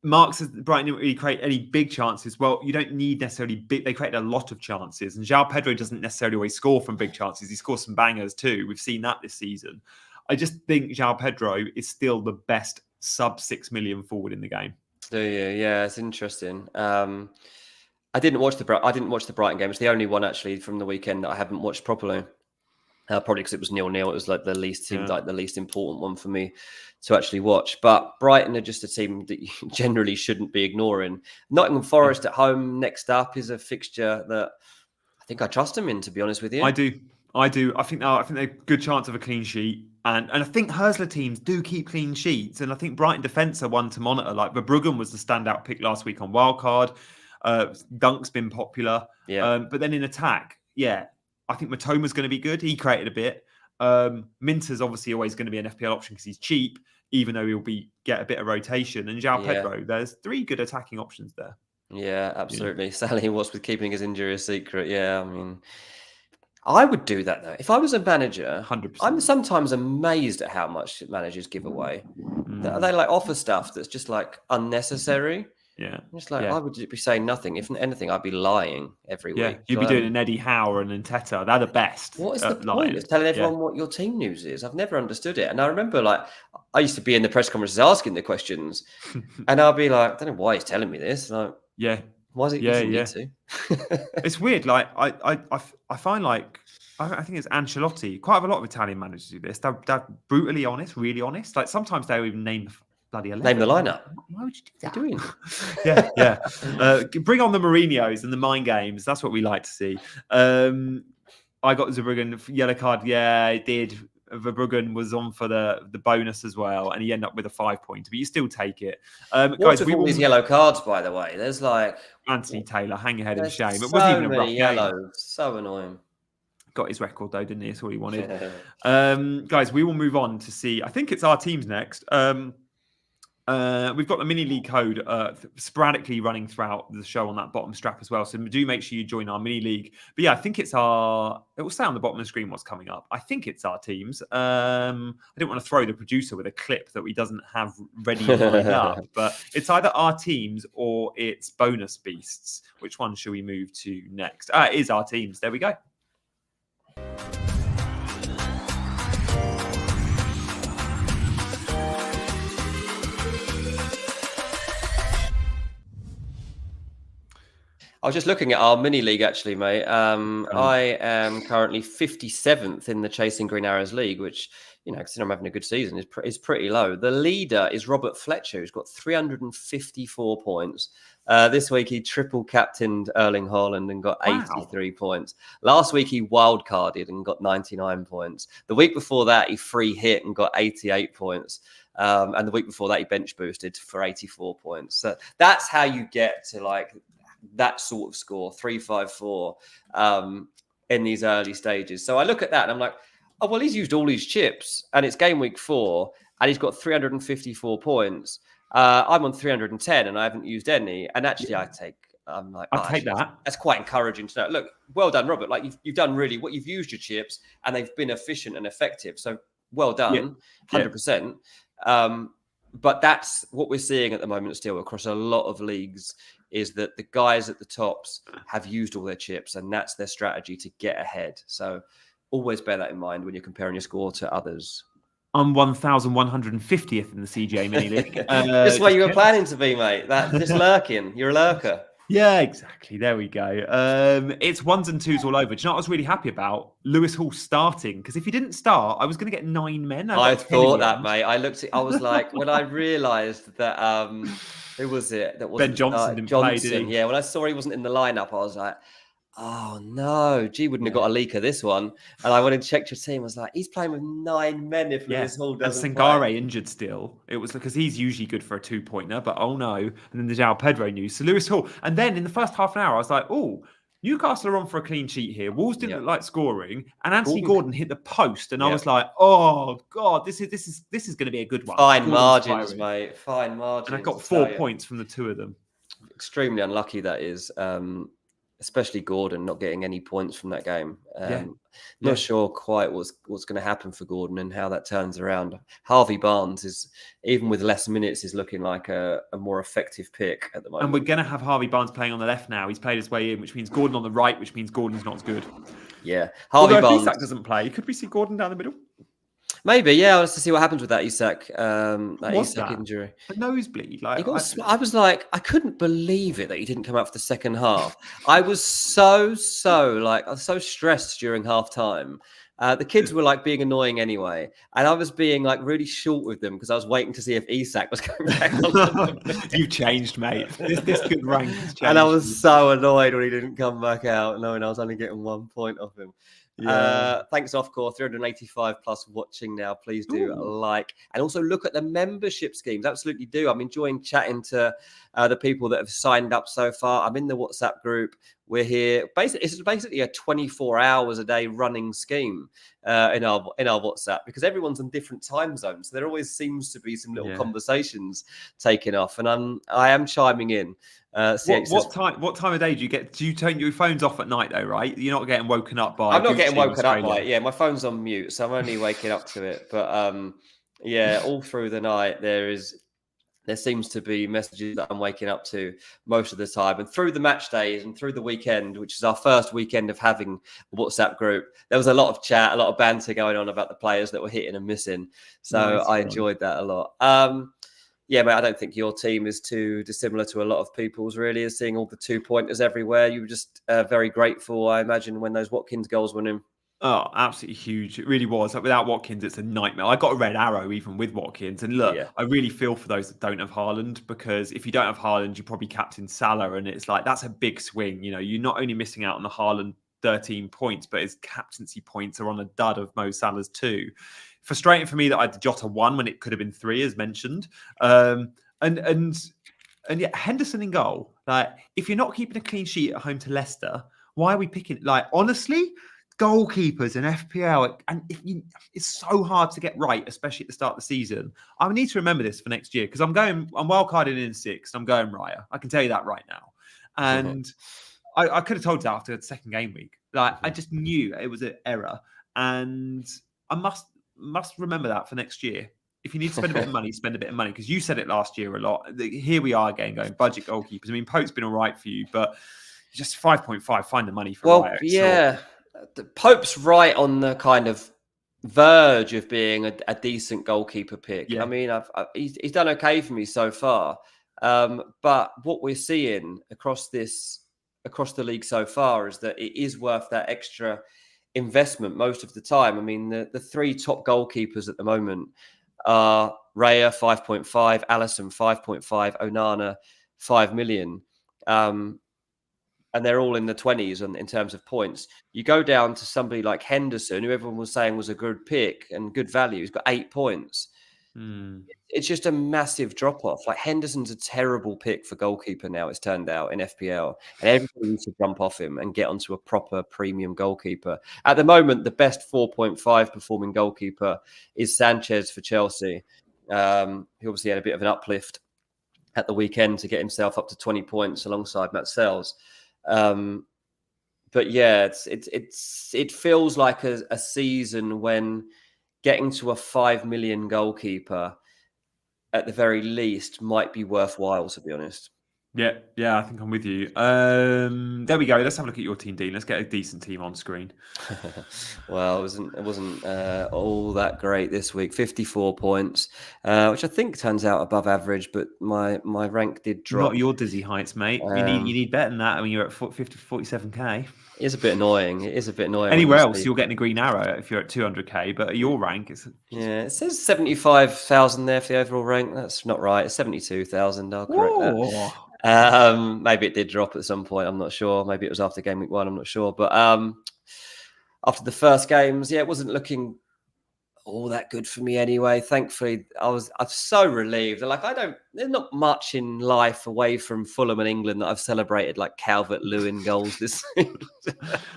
Mark says Brighton didn't really create any big chances. Well, you don't need necessarily big. They created a lot of chances. And João Pedro doesn't necessarily always score from big chances. He scores some bangers too. We've seen that this season. I just think João Pedro is still the best sub 6 million forward in the game. Do you? Yeah, it's interesting. I didn't watch the Brighton game. It's the only one actually from the weekend that I haven't watched properly. Probably because it was 0-0. It was like the least important one for me to actually watch. But Brighton are just a team that you generally shouldn't be ignoring. Nottingham Forest at home next up is a fixture that I think I trust them in, to be honest with you. I do. I think they're a good chance of a clean sheet. And I think Hursley teams do keep clean sheets. And I think Brighton defence are one to monitor. Like Verbruggen was the standout pick last week on Wildcard. Dunk's been popular. Yeah. But then in attack, I think Matoma's going to be good. He created a bit. Minter's obviously always going to be an FPL option because he's cheap, even though he'll get a bit of rotation. And João Pedro, there's 3 good attacking options there. Yeah, absolutely. Yeah. Sally, what's with keeping his injury a secret? Yeah, I mean, I would do that though. If I was a manager, 100%. I'm sometimes amazed at how much managers give away. They offer stuff that's just unnecessary. Yeah. It's I would be saying nothing. If anything, I'd be lying every week. Yeah, you'd be doing an Eddie Howe or an Nteta. They're the best. What is the point of telling everyone what your team news is? I've never understood it. And I remember, I used to be in the press conferences asking the questions, and I'll be like, I don't know why he's telling me this. Why is it using me to? It's weird. I find I think it's Ancelotti. Quite a lot of Italian managers do this. They're brutally honest, really honest. Sometimes they'll even name bloody 11. Name the lineup. Why would you do that? Doing? Bring on the Mourinhos and the mind games. That's what we like to see. I got Verbruggen yellow card. Yeah, I did. Verbruggen was on for the bonus as well, and he ended up with a 5-pointer. But you still take it, guys. We all these yellow cards, by the way. There's Anthony Taylor, hang your head in shame. It so wasn't even a rough yellows. game. So annoying. Got his record though, didn't he? That's all he wanted. Guys, we will move on to see. I think it's our teams next. We've got the mini league code sporadically running throughout the show on that bottom strap as well. So do make sure you join our mini league. But yeah, I think it will say on the bottom of the screen what's coming up. I think it's our teams. I didn't want to throw the producer with a clip that he doesn't have ready lined up, but it's either our teams or it's bonus beasts. Which one should we move to next? It is our teams. There we go. was just looking at our mini league, actually, mate. I am currently 57th in the Chasing Green Arrows League, which, considering I'm having a good season, is pretty low. The leader is Robert Fletcher, who's got 354 points. This week, he triple captained Erling Haaland and got 83 points. Last week, he wildcarded and got 99 points. The week before that, he free hit and got 88 points. And the week before that, he bench boosted for 84 points. So that's how you get to like that sort of score, 354, in these early stages. So I look at that and I'm like, oh, well, he's used all his chips and it's game week 4 and he's got 354 points. I'm on 310 and I haven't used any. And actually, I'll take that. That's quite encouraging to know. Look, well done, Robert. Like you've done really what you've used your chips and they've been efficient and effective. So well done, 100%. But that's what we're seeing at the moment still across a lot of leagues, is that the guys at the tops have used all their chips and that's their strategy to get ahead. So always bear that in mind when you're comparing your score to others. I'm 1,150th in the CJ mini league. Just where you were planning to be, mate. Just lurking. You're a lurker. Yeah, exactly. There we go. It's 1s and 2s all over. Do you know what I was really happy about? Lewis Hall starting. Because if he didn't start, I was going to get 9 men. I thought that, mate. I was like, when I realised that, who was it? That wasn't Ben Johnson didn't play, did he? Yeah, when I saw he wasn't in the lineup, I was like, oh no, G wouldn't have got a leaker this one. And I went and checked your team. I was like, he's playing with 9 men if Lewis Hall doesn't and play. Sangare injured still. It was because he's usually good for a 2-pointer, but oh no. And then the João Pedro news. So Lewis Hall. And then in the first half an hour, I was like, oh, Newcastle are on for a clean sheet here. Wolves didn't look like scoring, and Anthony Gordon hit the post, and I was like, "Oh God, this is going to be a good one." Fine margins, mate. Fine margins. And I got 4 points from the 2 of them. Extremely unlucky that is, especially Gordon not getting any points from that game. Not sure quite what's going to happen for Gordon and how that turns around. Harvey Barnes is, even with less minutes, is looking like a more effective pick at the moment. And we're going to have Harvey Barnes playing on the left now. He's played his way in, which means Gordon on the right, which means Gordon's not as good. Yeah. Harvey Barnes. If Isak doesn't play, could we see Gordon down the middle? Maybe, yeah. Let's see what happens with that Isak. Isak injury. A nosebleed. Like I was like, I couldn't believe it that he didn't come out for the second half. I was so stressed during half time. The kids were like being annoying anyway, and I was being like really short with them because I was waiting to see if Isak was coming back on. You've changed, mate. This good rank has changed. And I was so annoyed when he didn't come back out, knowing I was only getting 1 point off him. Yeah. Thanks, Offcore. 385 plus watching now. Please do like and also look at the membership schemes. Absolutely do. I'm enjoying chatting to the people that have signed up so far. I'm in the WhatsApp group. We're here. It's basically a 24 hours a day running scheme in our WhatsApp because everyone's in different time zones. So there always seems to be some little conversations taking off, and I am chiming in. What time of day do you get? Do you turn your phones off at night though? Right, you're not getting woken up by. I'm not getting woken up by it. Yeah, my phone's on mute, so I'm only waking up to it. But all through the night there seems to be messages that I'm waking up to most of the time. And through the match days and through the weekend, which is our first weekend of having a WhatsApp group, there was a lot of chat, a lot of banter going on about the players that were hitting and missing. So I enjoyed that a lot. Yeah, mate, I don't think your team is too dissimilar to a lot of people's, really, is seeing all the 2-pointers everywhere. You were just very grateful, I imagine, when those Watkins goals went in. Oh, absolutely huge. It really was. Like, without Watkins, it's a nightmare. I got a red arrow even with Watkins. And look, I really feel for those that don't have Haaland, because if you don't have Haaland, you probably captain Salah. And it's like, that's a big swing. You know, you're not only missing out on the Haaland 13 points, but his captaincy points are on a dud of Mo Salah's 2. Frustrating for me that I had Jota 1 when it could have been 3, as mentioned. And yet Henderson in goal. Like, if you're not keeping a clean sheet at home to Leicester, why are we picking? Like, honestly, goalkeepers in FPL, and it's so hard to get right, especially at the start of the season. I need to remember this for next year, because I'm wildcarded in 6th. I'm going Raya. I can tell you that right now. And I could have told you that after the second game week. Like, I just knew it was an error, and I must remember that for next year. If you need to spend a bit of money, spend a bit of money, because you said it last year a lot. Here we are again going budget goalkeepers. I mean, Pope's been all right for you, but just 5.5. Find the money for Raya. Yeah. The Pope's right on the kind of verge of being a decent goalkeeper pick. Yeah. I mean, he's done okay for me so far. But what we're seeing across this across the league so far is that it is worth that extra investment most of the time. I mean, the three top goalkeepers at the moment are Raya 5.5, Alisson 5.5, Onana 5 million. And they're all in the 20s in terms of points. You go down to somebody like Henderson, who everyone was saying was a good pick and good value. He's got 8 points. It's just a massive drop-off. Like, Henderson's a terrible pick for goalkeeper now, it's turned out, in FPL. And everybody needs to jump off him and get onto a proper premium goalkeeper. At the moment, the best 4.5 performing goalkeeper is Sanchez for Chelsea. He obviously had a bit of an uplift at the weekend to get himself up to 20 points alongside Matt Sells. But yeah, it feels like a season when getting to a 5 million goalkeeper at the very least might be worthwhile, to be honest. Yeah, I think I'm with you. There we go. Let's have a look at your team, Dean. Let's get a decent team on screen. Well, it wasn't all that great this week. 54 points, which I think turns out above average, but my rank did drop. Not your dizzy heights, mate. You need better than that when you're at 47k. It is a bit annoying. Anywhere else, you're getting a green arrow if you're at 200k, but at your rank, it's yeah. It says 75,000 there for the overall rank. That's not right. It's 72,000. I'll correct that. Maybe it did drop at some point. I'm not sure. Maybe it was after game week 1. I'm not sure. But after the first games, yeah, it wasn't looking all that good for me anyway. Thankfully, I'm so relieved. Like, there's not much in life away from Fulham and England that I've celebrated like Calvert-Lewin goals this season.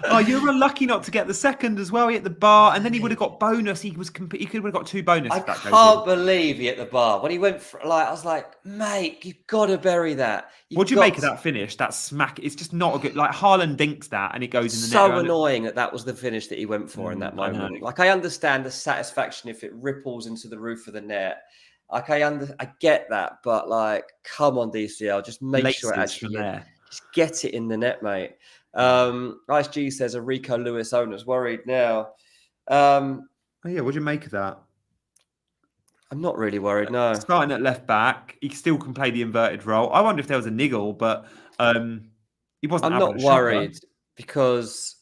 Oh, you were unlucky not to get the second as well. He hit the bar, and then he would have got bonus. He could have got 2 bonus. I can't believe he hit the bar when he went for, like, I was like, mate, you've got to bury that. What do you make of that finish? That smack. It's just not a good. Like, Haaland dinks that, and it goes in the net. So annoying that was the finish that he went for in that moment. Like, I understand the satisfaction if it ripples into the roof of the net. Like, I get that, but like, come on, DCL, just make sure it actually just get it in the net, mate. Ice G says a Rico Lewis owner's worried now. Oh yeah, what do you make of that? I'm not really worried, no. Starting at left back, he still can play the inverted role. I wonder if there was a niggle, but he wasn't. I'm not worried because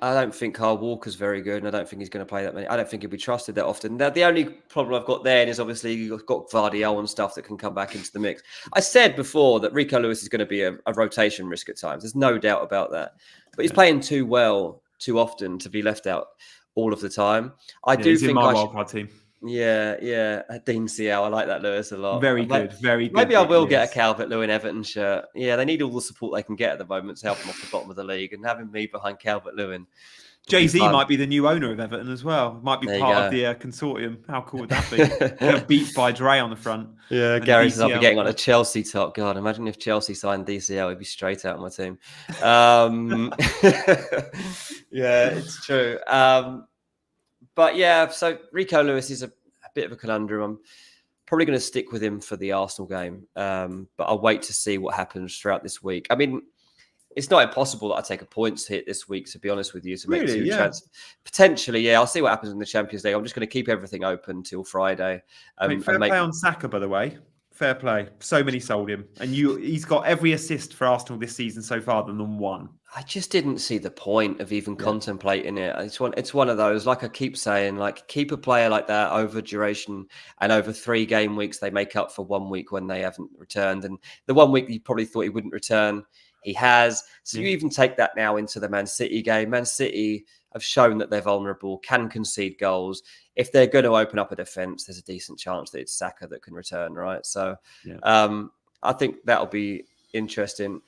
I don't think Kyle Walker's very good, and I don't think he's going to play that many. I don't think he'll be trusted that often. Now, the only problem I've got then is obviously you've got Vardiol and stuff that can come back into the mix. I said before that Rico Lewis is going to be a rotation risk at times. There's no doubt about that. But he's playing too well, too often to be left out all of the time. I do think in my wildcard team. Yeah. Dean CL. I like that Lewis a lot. Very good. Maybe I will get a Calvert-Lewin Everton shirt. Yeah, they need all the support they can get at the moment to help them off the bottom of the league. And having me behind Calvert-Lewin. Jay-Z might be the new owner of Everton as well. Might be part of the consortium. How cool would that be? Beat by Dre on the front. Yeah, Gary says I'll be getting on a Chelsea top. God, imagine if Chelsea signed DCL, he'd be straight out of my team. Yeah, it's true. But yeah, so Rico Lewis is a bit of a conundrum. I'm probably going to stick with him for the Arsenal game, but I'll wait to see what happens throughout this week. I mean, it's not impossible that I take a points hit this week, to be honest with you, to make 2 transfers. Potentially, yeah. I'll see what happens in the Champions League. I'm just going to keep everything open till Friday. Fair play on Saka, by the way. Fair play. So many sold him. And he's got every assist for Arsenal this season so far than 1. I just didn't see the point of even contemplating it. It's one of those, like I keep saying, like, keep a player like that over duration, and over 3 game weeks, they make up for 1 week when they haven't returned. And the 1 week you probably thought he wouldn't return, he has. So you even take that now into the Man City game. Man City have shown that they're vulnerable, can concede goals. If they're going to open up a defence, there's a decent chance that it's Saka that can return, right? So I think that'll be interesting.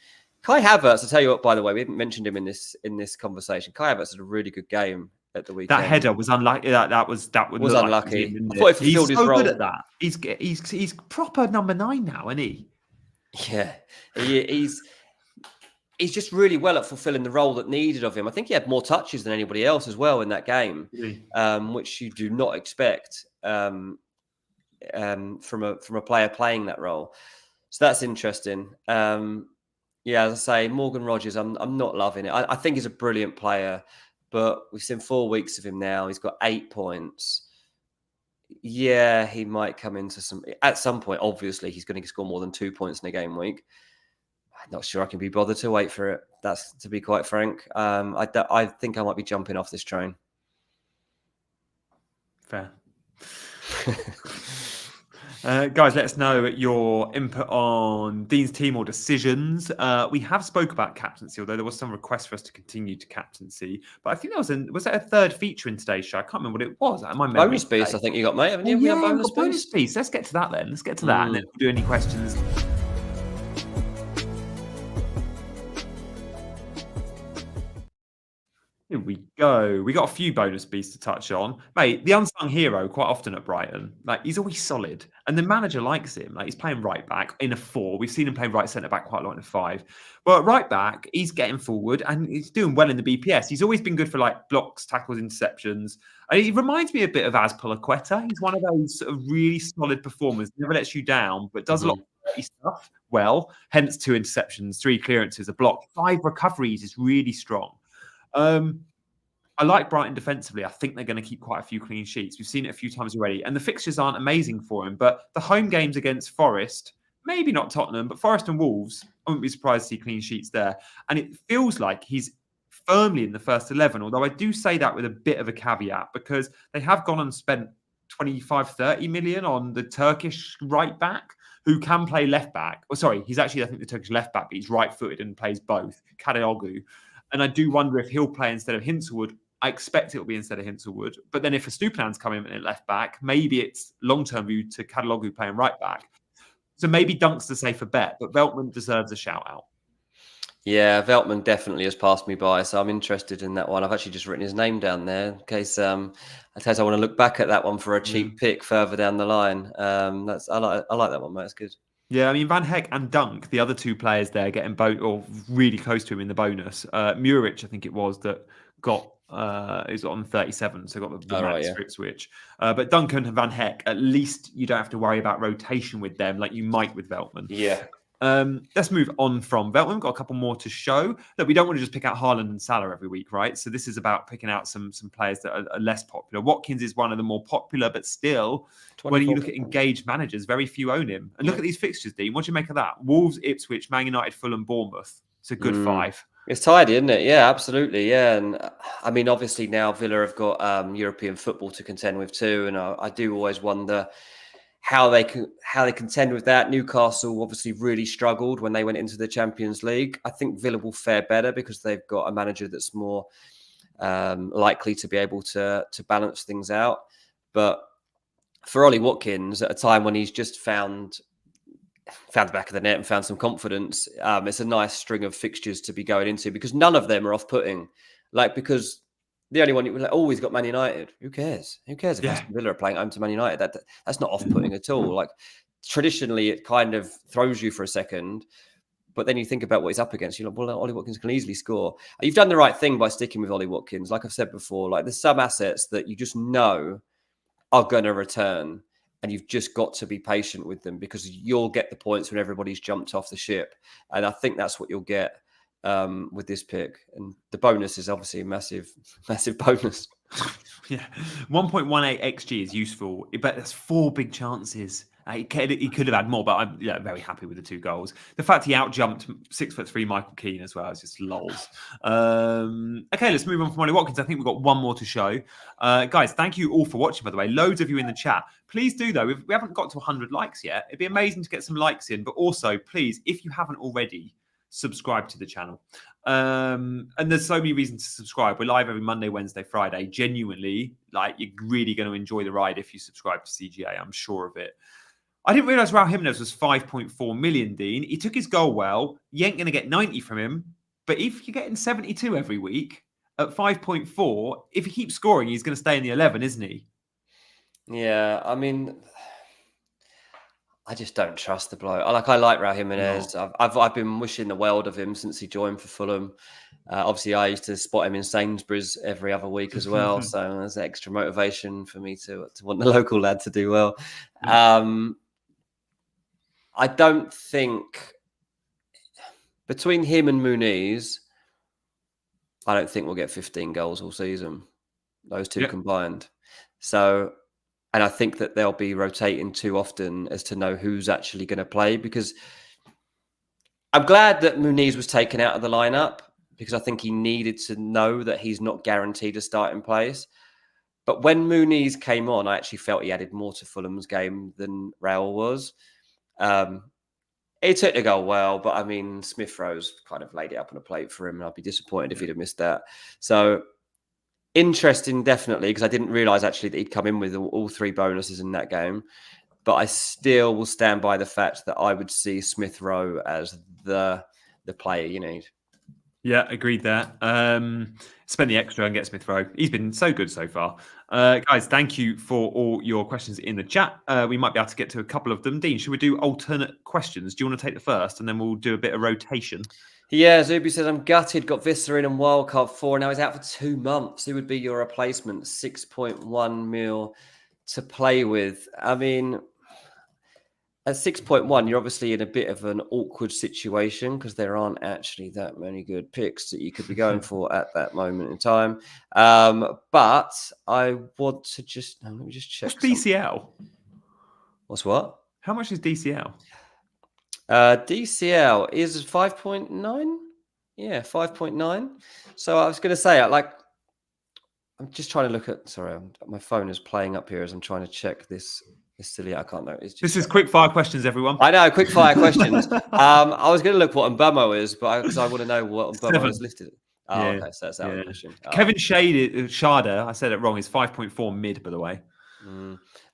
Kai Havertz, I'll tell you what, by the way, we haven't mentioned him in this conversation. Kai Havertz had a really good game at the weekend. That header was unlucky. That was unlucky. Like I thought if he filled his role, good at that. He's proper number 9 now, isn't he? Yeah, he's just really well at fulfilling the role that needed of him. I think he had more touches than anybody else as well in that game, which you do not expect from a player playing that role. So that's interesting. Yeah, as I say, Morgan Rogers, I'm not loving it. I think he's a brilliant player, but we've seen 4 weeks of him now. He's got 8 points. Yeah, he might come into at some point. Obviously, he's going to score more than 2 points in a game week. I'm not sure I can be bothered to wait for it. That's to be quite frank. I think I might be jumping off this train. Fair. Guys, let us know your input on Dean's team or decisions. We have spoke about captaincy, although there was some request for us to continue to captaincy. But I think was that a third feature in today's show? I can't remember what it was. My bonus piece, I think you got, mate, haven't you? Yeah, bonus piece. Let's get to that then. Let's get to that, and then we'll do any questions. Here we go. We got a few bonus beats to touch on. Mate, the unsung hero quite often at Brighton. Like, he's always solid. And the manager likes him. Like, he's playing right back in a 4. We've seen him play right centre back quite a lot in a 5. But at right back, he's getting forward and he's doing well in the BPS. He's always been good for like blocks, tackles, interceptions. And he reminds me a bit of Azpilicueta. He's one of those sort of really solid performers. Never lets you down, but does a lot of dirty stuff well. Hence 2 interceptions, 3 clearances, a block, 5 recoveries is really strong. I like Brighton defensively. I think they're going to keep quite a few clean sheets. We've seen it a few times already. And the fixtures aren't amazing for him. But the home games against Forest, maybe not Tottenham, but Forest and Wolves, I wouldn't be surprised to see clean sheets there. And it feels like he's firmly in the first 11, although I do say that with a bit of a caveat because they have gone and spent 25, 30 million on the Turkish right back who can play left back. Oh, sorry, he's actually, I think, the Turkish left back, but he's right-footed and plays both. Kadeogu. And I do wonder if he'll play instead of Hinselwood. I expect it will be instead of Hinselwood. But then if a Stupinan's coming in at left back, maybe it's long-term view to Kadeogu playing right back. So maybe Dunk's the safer bet, but Veltman deserves a shout-out. Yeah, Veltman definitely has passed me by, so I'm interested in that one. I've actually just written his name down there in case I want to look back at that one for a cheap pick further down the line. I like that one, mate. It's good. Yeah, I mean, Van Heck and Dunk, the other 2 players there getting or really close to him in the bonus. Muric, I think it was, that got is on 37, so got the max for Ipswich. But Duncan and Van Heck, at least you don't have to worry about rotation with them like you might with Veltman. Yeah. Let's move on from Veltman. We've got a couple more to show. Look, we don't want to just pick out Haaland and Salah every week, right? So this is about picking out some players that are less popular. Watkins is one of the more popular, but still, when you look at engaged managers, very few own him. And look at these fixtures, Dean. What do you make of that? Wolves, Ipswich, Man United, Fulham, Bournemouth. It's a good 5. It's tidy, isn't it? Yeah, absolutely. Yeah, and I mean, obviously now Villa have got European football to contend with too, and I do always wonder how they contend with that. Newcastle obviously really struggled when they went into the Champions League. I think Villa will fare better because they've got a manager that's more likely to be able to balance things out. But for Ollie Watkins, at a time when he's just found the back of the net and found some confidence, it's a nice string of fixtures to be going into because none of them are off-putting. Because the only one you always got Man United. Who cares? Who cares if Aston Villa are playing home to Man United? That's not off-putting at all. Like traditionally, it kind of throws you for a second, but then you think about what he's up against. You're like, well, Ollie Watkins can easily score. You've done the right thing by sticking with Ollie Watkins. Like I've said before, like there's some assets that you just know are going to return. And you've just got to be patient with them because you'll get the points when everybody's jumped off the ship. And I think that's what you'll get with this pick. And the bonus is obviously a massive, massive bonus. Yeah. 1.18 XG is useful, but that's 4 big chances. He could have had more, but I'm very happy with the 2 goals. The fact he outjumped 6'3" Michael Keane as well is just lols. Okay, let's move on from Ollie Watkins. I think we've got one more to show. Guys, thank you all for watching, by the way. Loads of you in the chat. Please do, though. We haven't got to 100 likes yet. It'd be amazing to get some likes in, but also, please, if you haven't already, subscribe to the channel. And there's so many reasons to subscribe. We're live every Monday, Wednesday, Friday. Genuinely, you're really going to enjoy the ride if you subscribe to CGA. I'm sure of it. I didn't realise Raul Jimenez was 5.4 million, Dean. He took his goal well. You ain't going to get 90 from him. But if you're getting 72 every week at 5.4, if he keeps scoring, he's going to stay in the 11, isn't he? Yeah, I mean, I just don't trust the bloke. I like Raul Jimenez. No. I've been wishing the world of him since he joined for Fulham. Obviously, I used to spot him in Sainsbury's every other week as well. So there's extra motivation for me to want the local lad to do well. I don't think between him and Muniz, I don't think we'll get 15 goals all season. Those 2 combined. So, and I think that they'll be rotating too often as to know who's actually going to play because I'm glad that Muniz was taken out of the lineup because I think he needed to know that he's not guaranteed a starting place. But when Muniz came on, I actually felt he added more to Fulham's game than Raul was. He took the goal well, but I mean, Smith Rowe's kind of laid it up on a plate for him, and I'd be disappointed if he'd have missed that. So interesting, definitely, because I didn't realise actually that he'd come in with all 3 bonuses in that game. But I still will stand by the fact that I would see Smith Rowe as the player you need. Yeah, agreed there. Spend the extra and get Smith Rowe. He's been so good so far. Guys, thank you for all your questions in the chat. We might be able to get to a couple of them. Dean, should we do alternate questions? Do you want to take the first and then we'll do a bit of rotation? Yeah, Zubi says, I'm gutted, got Visser in and wildcard 4. Now he's out for 2 months. Who would be your replacement? 6.1 mil to play with. I mean, at 6.1, you're obviously in a bit of an awkward situation because there aren't actually that many good picks that you could be going for at that moment in time. But I want to just... let me just check. What's DCL? What's what? How much is DCL? DCL is 5.9. Yeah, 5.9. So I was going to say, I'm just trying to look at... Sorry, my phone is playing up here as I'm trying to check this. It's silly. I can't know. This is quick fire questions, everyone. I know, quick fire questions. I was going to look what Mbamo is, but because I want to know what Mbamo is listed. Oh, yeah. Okay, so that's out of the question. Kevin Schade, I said it wrong, is 5.4 mid, by the way.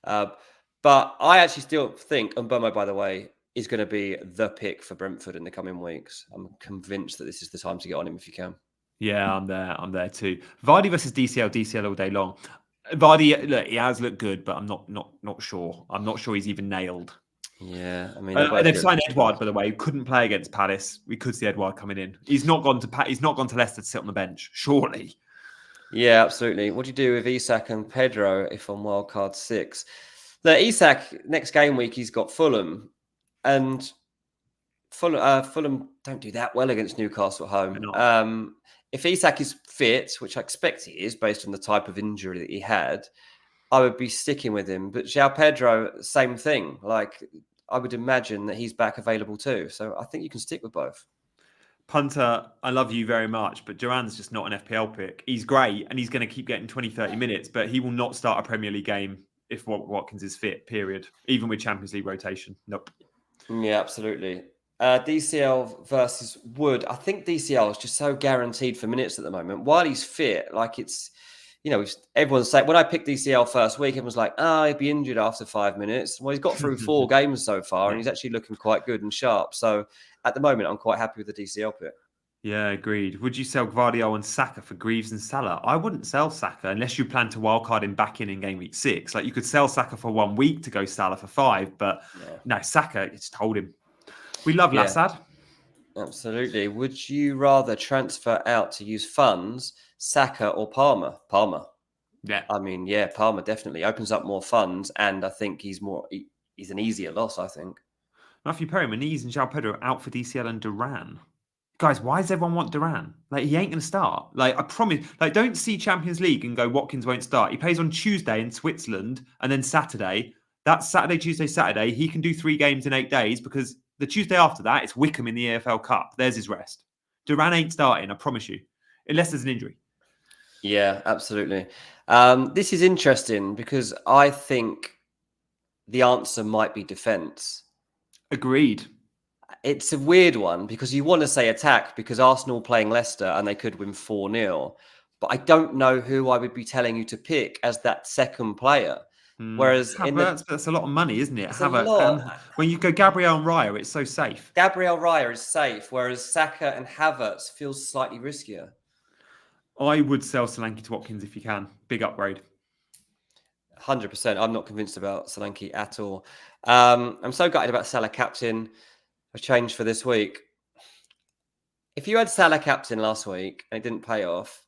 But I actually still think Mbamo, by the way, is going to be the pick for Brentford in the coming weeks. I'm convinced that this is the time to get on him if you can. Yeah, I'm there too. Vardy versus DCL all day long. Vardy, look, he has looked good, but I'm not sure. I'm not sure he's even nailed. Yeah, I mean, they've signed Edouard, by the way. Who couldn't play against Palace. We could see Edouard coming in. He's not gone to Leicester to sit on the bench, surely. Yeah, absolutely. What do you do with Isak and Pedro if on wildcard 6? The Isak next game week he's got Fulham, and Fulham don't do that well against Newcastle at home. If Isak is fit, which I expect he is based on the type of injury that he had, I would be sticking with him. But João Pedro, same thing. Like, I would imagine that he's back available too. So I think you can stick with both. Punter, I love you very much, but Duran's just not an FPL pick. He's great and he's going to keep getting 20, 30 minutes, but he will not start a Premier League game if Watkins is fit, period. Even with Champions League rotation. Nope. Yeah, absolutely. DCL versus Wood. I think DCL is just so guaranteed for minutes at the moment. While he's fit, like it's, everyone's saying, when I picked DCL first week, everyone's like, he'd be injured after 5 minutes. Well, he's got through 4 games so far and he's actually looking quite good and sharp. So at the moment, I'm quite happy with the DCL pick. Yeah, agreed. Would you sell Gvardiol and Saka for Greaves and Salah? I wouldn't sell Saka unless you plan to wildcard him back in game week 6. Like, you could sell Saka for 1 week to go Salah for 5, but no, Saka, just hold him. We love Lassad. Absolutely. Would you rather transfer out to use funds, Saka or Palmer? Palmer. Yeah. I mean, Palmer definitely opens up more funds, and I think he's an easier loss, I think. Matthew Perry, Muniz and João Pedro out for DCL and Duran. Guys, why does everyone want Duran? Like, he ain't going to start. Like, I promise. Like, don't see Champions League and go, Watkins won't start. He plays on Tuesday in Switzerland and then Saturday. That's Saturday, Tuesday, Saturday. He can do 3 games in 8 days because the Tuesday after that, it's Wickham in the EFL Cup. There's his rest. Duran ain't starting, I promise you. Unless there's an injury. Yeah, absolutely. This is interesting because I think the answer might be defence. Agreed. It's a weird one because you want to say attack because Arsenal playing Leicester and they could win 4-0. But I don't know who I would be telling you to pick as that second player. Whereas that's a lot of money, isn't it? When you go Gabriel and Raya, it's so safe. Gabriel Raya is safe, whereas Saka and Havertz feels slightly riskier. I would sell Solanke to Watkins if you can. Big upgrade. 100%. I'm not convinced about Solanke at all. I'm so gutted about Salah captain. A change for this week. If you had Salah captain last week and it didn't pay off,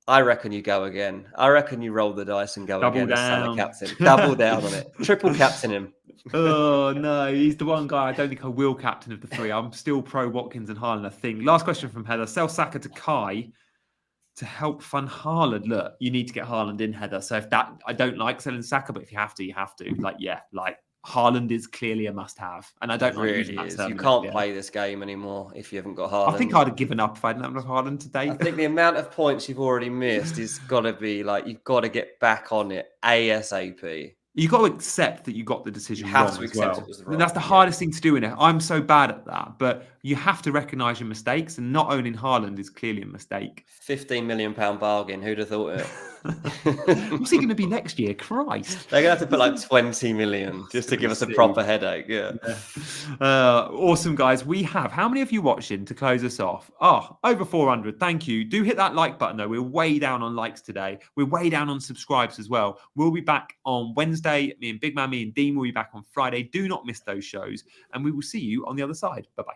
I reckon you go again. I reckon you roll the dice and go again as Salah captain. Double down on it. Triple captain him. Oh, no. He's the one guy I don't think I will captain of the 3. I'm still pro Watkins and Haaland, I think. Last question from Heather. Sell Saka to Kai to help fund Haaland. Look, you need to get Haaland in, Heather. So if that, I don't like selling Saka, but if you have to, you have to. Haaland is clearly a must-have, and I don't like using that term. You can't play this game anymore if you haven't got Haaland. I think I'd have given up if I didn't have Haaland today. I think the amount of points you've already missed is got to be like you've got to get back on it ASAP. You've got to accept that you got the decision wrong as well. It was the wrong. And that's the hardest thing to do in it. I'm so bad at that, but you have to recognise your mistakes, and not owning Haaland is clearly a mistake. £15 million bargain. Who'd have thought it? What's he going to be next year? Christ. They're going to have to put like 20 million just to give us a proper headache. Yeah. Awesome, guys. We have, how many of you watching to close us off? Oh, over 400. Thank you. Do hit that like button, though. We're way down on likes today. We're way down on subscribes as well. We'll be back on Wednesday. Me and Big Man, me and Dean will be back on Friday. Do not miss those shows. And we will see you on the other side. Bye-bye.